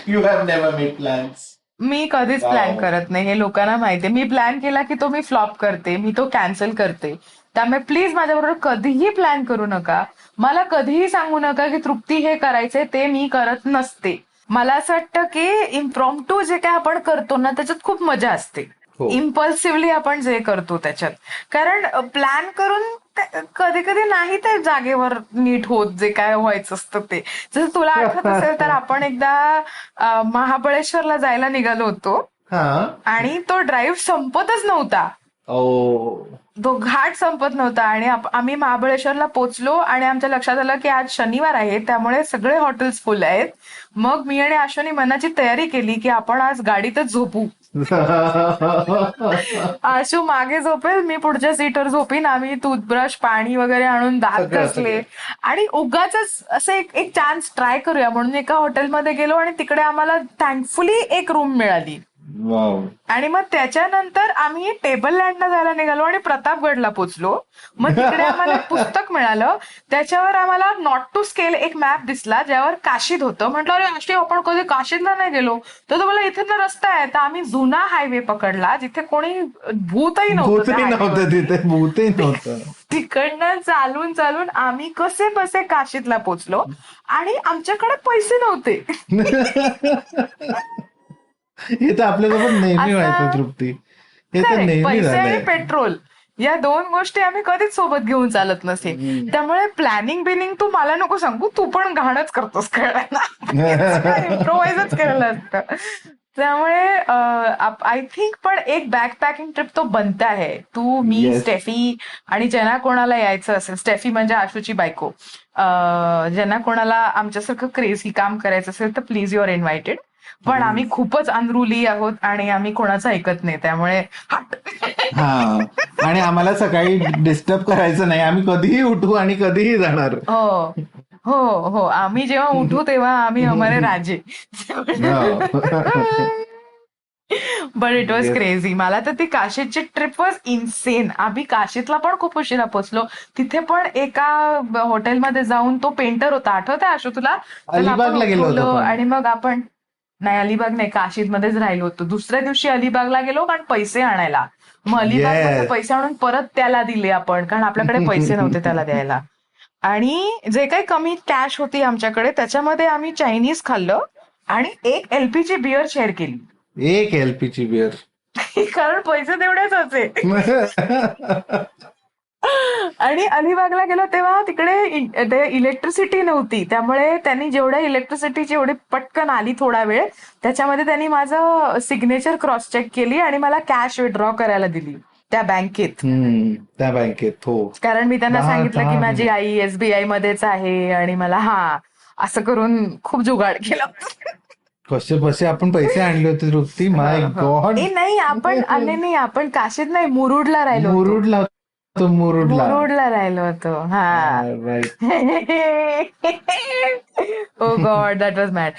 you have never made plans. मी कधीच प्लॅन करत नाही, हे लोकांना माहितीये. मी प्लॅन केला की तो मी फ्लॉप करते, मी तो कॅन्सल करते. त्यामुळे प्लीज माझ्याबरोबर कधीही प्लॅन करू नका. मला कधीही सांगू नका की तृप्ती हे करायचंय, ते मी करत नसते. मला असं वाटतं की इम्प्रॉम्प्टू जे काय आपण करतो ना, त्याच्यात खूप मजा असते. इम्पल्सिव्हली आपण जे करतो त्याच्यात, कारण प्लॅन करून कधी कधी नाही ते जागेवर नीट होत जे काय व्हायचं असतं ते. जसं तुला आठवत असेल तर आपण एकदा महाबळेश्वरला जायला निघालो होतो आणि तो ड्राईव्ह संपतच नव्हता. तो घाट संपत नव्हता आणि आम्ही महाबळेश्वरला पोहोचलो आणि आमच्या लक्षात आलं की आज शनिवार आहे, त्यामुळे सगळे हॉटेल्स फुल आहेत. मग मी आणि आशूनी मनाची तयारी केली की आपण आज गाडीतच झोपू. आशू मागे झोपेल, मी पुढच्या सीटवर झोपीन. आम्ही टूथब्रश, पाणी वगैरे आणून दात घासले आणि उगाच असं एक चान्स ट्राय करूया म्हणून एका हॉटेलमध्ये गेलो आणि तिकडे आम्हाला थँकफुली एक रूम मिळाली. आणि मग त्याच्यानंतर आम्ही टेबल लँडला जायला निघालो आणि प्रतापगडला पोचलो. मग तिकडे आम्हाला एक पुस्तक मिळालं, त्याच्यावर आम्हाला नॉट टू स्केल एक मॅप दिसला ज्यावर काशीद होतं. म्हटलं अरे आष्टी, आपण कधी काशीदला नाही गेलो. तर तुम्हाला इथे ना रस्ता आहे. तर आम्ही जुना हायवे पकडला जिथे कोणी भूतही नव्हतं, तिथे भूतही नव्हतं. तिकडनं चालून आम्ही कसे बसे काशीदला पोचलो आणि आमच्याकडे पैसे नव्हते. हे तर आपल्यासोबत नेहमी व्हायचं तृप्ती. हे तर नेहमी पैसे आणि पेट्रोल या 2 गोष्टी आम्ही कधीच सोबत घेऊन चालत नसे. त्यामुळे प्लॅनिंग बिनिंग तू मला नको सांगू, तू पण घाणच करतोस, कळलं ना. इम्प्रोवाइजच केलेलं असतं. त्यामुळे आय थिंक पण एक बॅकपॅकिंग ट्रिप तो बनता आहे. तू, मी, स्टेफी आणि ज्यांना कोणाला यायचं असेल, स्टेफी म्हणजे आशूची बायको, ज्यांना कोणाला आमच्यासारखं क्रेझी काम करायचं असेल तर प्लीज यू आर इन्व्हायटेड. पण आम्ही खूपच अनरुली आहोत आणि आम्ही कोणाचं ऐकत नाही, त्यामुळे हा, आणि आम्हाला सकाळी डिस्टर्ब करायचं नाही, आम्ही कधीही उठू आणि कधीही जाणार. हो हो हो, आम्ही जेव्हा उठू तेव्हा आम्ही हमारे राजे. But it was crazy. मला तर ती काशीची ट्रिप वॉज इन्सेन. आम्ही काशीतला पण खूप उशिरा पोहोचलो. तिथे पण एका हॉटेलमध्ये जाऊन, तो पेंटर होता, आठवत आहे आशू तुला? अलिबागला गेलो होतो आपण. आणि मग आपण, नाही अलिबाग नाही, काशीद मध्येच राहिलो होतो. दुसऱ्या दिवशी अलिबागला गेलो कारण पैसे आणायला. मग अलिबागमध्ये पैसे आणून परत त्याला दिले आपण, कारण आपल्याकडे पैसे नव्हते त्याला द्यायला. आणि जे काही कमी कॅश होती आमच्याकडे त्याच्यामध्ये आम्ही चायनीज खाल्लं आणि एक एलपीची बिअर शेअर केली. एक एलपीची बिअर, कारण पैसे तेवढेच होते. आणि अलिबागला गेलो तेव्हा तिकडे इलेक्ट्रिसिटी नव्हती, त्यामुळे त्यांनी जेवढ्या इलेक्ट्रिसिटीची एवढी पटकन आली थोडा वेळ, त्याच्यामध्ये त्यांनी माझं सिग्नेचर क्रॉस चेक केली आणि मला कॅश विड्रॉ करायला दिली त्या बँकेत. त्या बँकेत, हो. कारण मी त्यांना सांगितलं की माझी आई एसबीआय मध्येच आहे आणि मला असं करून खूप जुगाड केला. कसे आपण पैसे आणले होते तृप्ती, माय गॉड. नाही, आपण काशीत नाही, मुरुडला राहिलो. मुरुडला राहिलो होतो. Oh God, that was mad.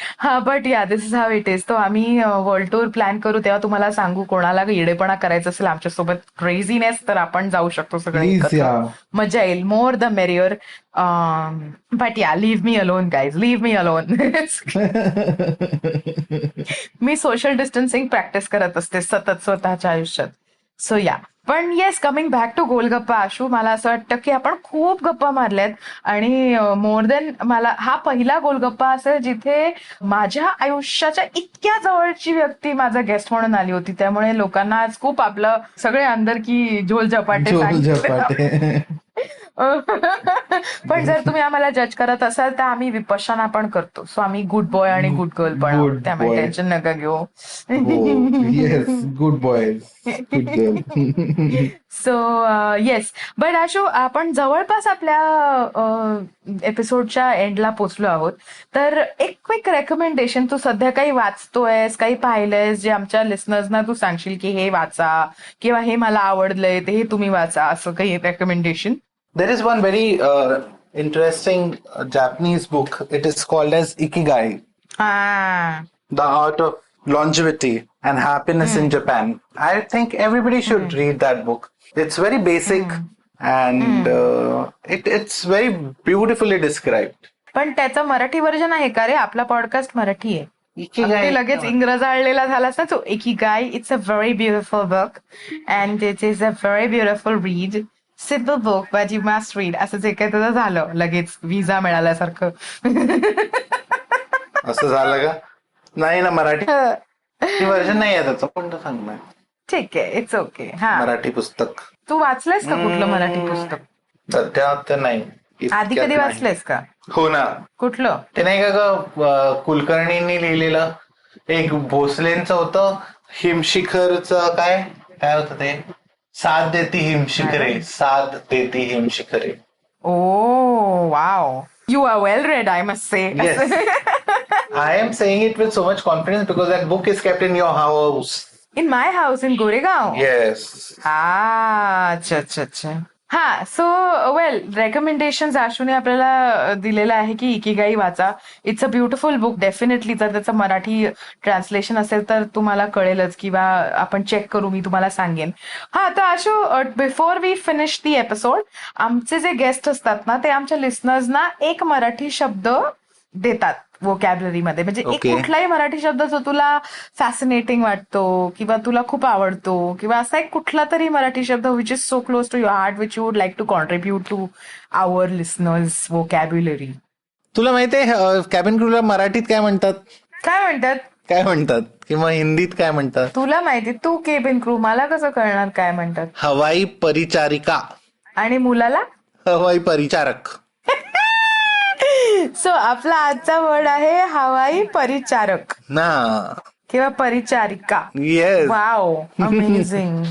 But yeah, this is how it is. तो आम्ही वर्ल्ड टूर प्लॅन करू तेव्हा तुम्हाला सांगू. कोणाला येडेपणा करायचं असेल आमच्यासोबत, क्रेझीनेस, तर आपण जाऊ शकतो सगळे. मजा येईल. More the merrier. But yeah, leave me alone guys, leave me alone. मी सोशल डिस्टन्सिंग प्रॅक्टिस करत असते सतत स्वतःच्या आयुष्यात. सो या, पण yes, coming back to Golgappa Ashu, मला असं वाटतं की आपण खूप गप्पा मारल्यात आणि मोर देन, मला हा पहिला गोलगप्पा असेल जिथे माझ्या आयुष्याच्या इतक्या जवळची व्यक्ती माझा गेस्ट म्हणून आली होती. त्यामुळे लोकांना आज खूप आपलं सगळे अंदर की झोल झपाटे. पण जर तुम्ही आम्हाला जज करत असाल तर आम्ही विपश्यना पण करतो. सो आम्ही गुड बॉय आणि गुड गर्ल पण आहोत, त्यामुळे टेन्शन नका घेऊ. Good boy. So yes, but Ashu, आपण जवळपास आपल्या एपिसोडच्या एंडला पोचलो आहोत. तर एक क्विक रेकमेंडेशन, तू सध्या काही वाचतोयस, काही पाहिलंयस जे आमच्या लिसनर्सना तू सांगशील की हे वाचा किंवा हे मला आवडलंय ते हे तुम्ही वाचा, असं काही recommendation? There is one very interesting Japanese book. It is called as Ikigai. The Art of Longevity and Happiness in Japan. I think everybody should read that book. It's very basic and it's very beautifully described. पण त्याचं Marathi version आहे का रे? आपला podcast Marathi आहे. ते लगेच इंग्रज आळलेला झालास ना तो. Ikigai, it's a very beautiful book and it is a very beautiful read. Simple book but you must read. असं जे काही तुझं झालं, लगेच व्हिसा मिळाल्यासारखं. असं झालं का? नाही ना, मराठी व्हर्जन नाही आहे त्याचं, पण सांग. ठीक आहे, इट्स ओके. मराठी पुस्तक तू वाचलंयस का कुठलं मराठी पुस्तक? सध्या तर नाही. आधी कधी वाचलंयस का? हो ना. कुठलं? ते नाही का कुलकर्णींनी लिहिलेलं एक भोसलेंचं होतं, हिमशिखरचं काय होतं ते, साथ देती हिमशिखरे, साथ देती हिमशिखरे. ओ wow, you are well read, I must say. Yes. I am saying it with so much confidence because that book is kept in your house. In my house in Goregaon? Yes. अच्छा. So well, recommendation आशूने आपल्याला दिलेलं आहे की Ikigai वाचा. It's a beautiful book. Definitely जर त्याचं Marathi translation असेल तर तुम्हाला कळेलच, किंवा आपण चेक करू, मी तुम्हाला सांगेन. तर Ashu, before we finish the episode, आमचे जे गेस्ट असतात ना, ते आमच्या लिसनर्सना एक मराठी शब्द देतात वोकॅब्युलरी मध्ये. म्हणजे एक कुठलाही मराठी शब्द जो तुला फॅसिनेटिंग वाटतो किंवा तुला खूप आवडतो, किंवा असा एक कुठला तरी मराठी शब्द which is so close to your heart, which you would like to contribute to our listeners vocabulary. तुला माहितीये कॅबिन क्रूला मराठीत काय म्हणतात? काय म्हणतात किंवा हिंदीत काय म्हणतात? तुला माहिती, तू केबिन क्रू, मला कसं कळणार काय म्हणतात? हवाई परिचारिका. आणि मुलाला? हवाई परिचारक. सो आपला आजचा वर्ड आहे हवाई परिचारक ना, किंवा परिचारिका. Yes. Wow, amazing.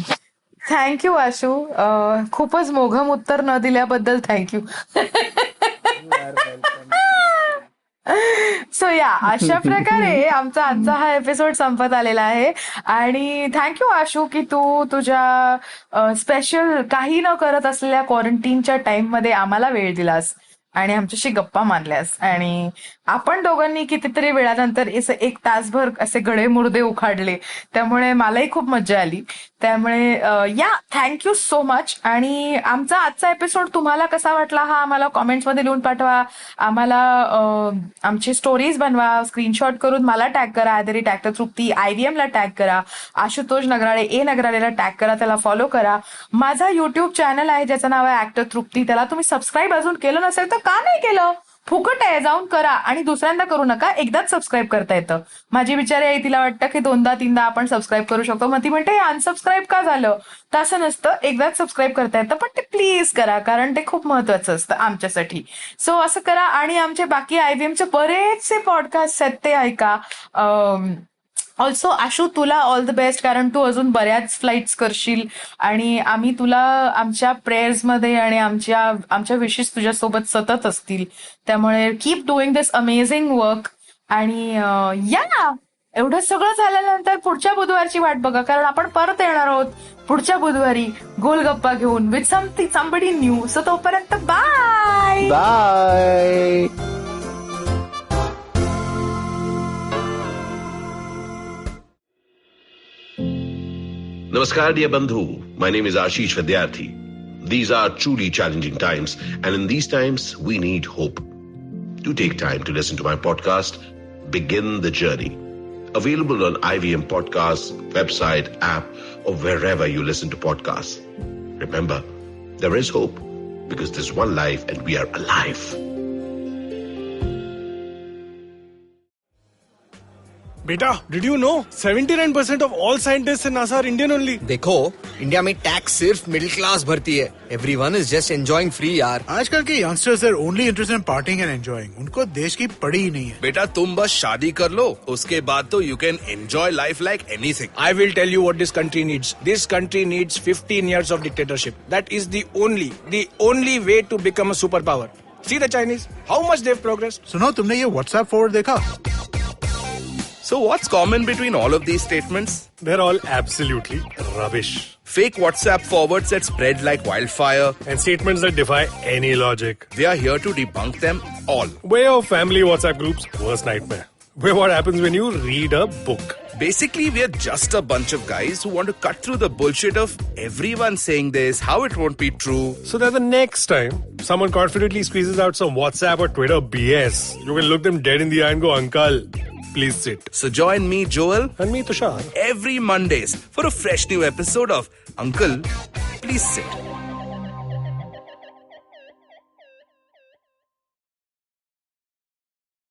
Thank you Ashu. खूपच मोघम उत्तर न दिल्याबद्दल थँक्यू. सो या अशा प्रकारे आमचा आजचा हा एपिसोड संपत आलेला आहे. आणि थँक्यू आशू की तू तुझ्या स्पेशल काही न करत असलेल्या क्वारंटीनच्या टाइम मध्ये आम्हाला वेळ दिलास आणि आमच्याशी गप्पा मारल्यास. आणि आपण दोघांनी कितीतरी वेळानंतर एक तासभर असे गडे मुर्दे उखाडले, त्यामुळे मलाही खूप मजा आली. त्यामुळे या थँक्यू सो मच. आणि आमचा आजचा एपिसोड तुम्हाला कसा वाटला हा आम्हाला कॉमेंट्समध्ये लिहून पाठवा. आम्हाला आमची स्टोरीज बनवा, स्क्रीनशॉट करून मला टॅग करा, @actor तृप्ती, IVM ला टॅग करा, आशुतोष नगराळे नगराळेला टॅग करा, त्याला फॉलो करा. माझा युट्यूब चॅनल आहे ज्याचं नाव आहे ॲक्टर तृप्ती, त्याला तुम्ही सबस्क्राईब अजून केलं नसेल तर का नाही केलं? फुकट आहे, जाऊन करा. आणि दुसऱ्यांदा करू नका, एकदाच सबस्क्राईब करता येतं. माझी विचार आहे, तिला वाटतं की 2दा-3दा आपण सबस्क्राईब करू शकतो, मग ती म्हणते अनसबस्क्राईब का झालं? तसं नसतं, एकदाच सबस्क्राईब करता येतं, पण ते प्लीज करा, कारण ते खूप महत्वाचं असतं आमच्यासाठी. सो असं करा. आणि आमचे बाकी IVMचे बरेचसे पॉडकास्ट आहेत ते ऐका. ऑल्सो आशू तुला ऑल द बेस्ट, कारण तू अजून बऱ्याच फ्लाईट्स करशील आणि आम्ही तुला आमच्या प्रेयर्समध्ये आणि आमच्या विशेष तुझ्यासोबत सतत असतील. त्यामुळे कीप डुईंग दिस अमेझिंग वर्क. आणि या एवढं सगळं झाल्यानंतर पुढच्या बुधवारची वाट बघा, कारण आपण परत येणार आहोत पुढच्या बुधवारी गोलगप्पा घेऊन विथ समबडी न्यू. सो तोपर्यंत bye bye. Namaskar, dear Bandhu. My name is Ashish Vidyarthi. These are truly challenging times, and in these times, we need hope. Do take time to listen to my podcast, Begin the Journey. Available on IVM Podcasts, website, app, or wherever you listen to podcasts. Remember, there is hope because there's one life and we are alive. बेटा, did you know 79% of all scientists in NASA are Indian only? देखो, India में tax सिर्फ middle class भरती है. Everyone is just enjoying free यार. आजकल के youngsters are only interested in partying and enjoying. उनको देश की पड़ी ही नहीं है. बेटा तुम बस शादी कर लो, उसके बाद तो you can enjoy life like anything. I will tell you what this country needs. This country needs 15 years of dictatorship. That is the only way to become a superpower. See the Chinese, how much they've progressed. सुनो, तुमने ये WhatsApp forward देखा? So what's common between all of these statements? They're all absolutely rubbish. Fake WhatsApp forwards that spread like wildfire. And statements that defy any logic. We are here to debunk them all. Way of family WhatsApp groups, worst nightmare. Where what happens when you read a book. Basically, we're just a bunch of guys who want to cut through the bullshit of everyone saying this, how it won't be true. So that the next time someone confidently squeezes out some WhatsApp or Twitter BS, you can look them dead in the eye and go, Uncle, please sit. So join me, Joel, and me, Tushar, every Mondays for a fresh new episode of Uncle, Please Sit.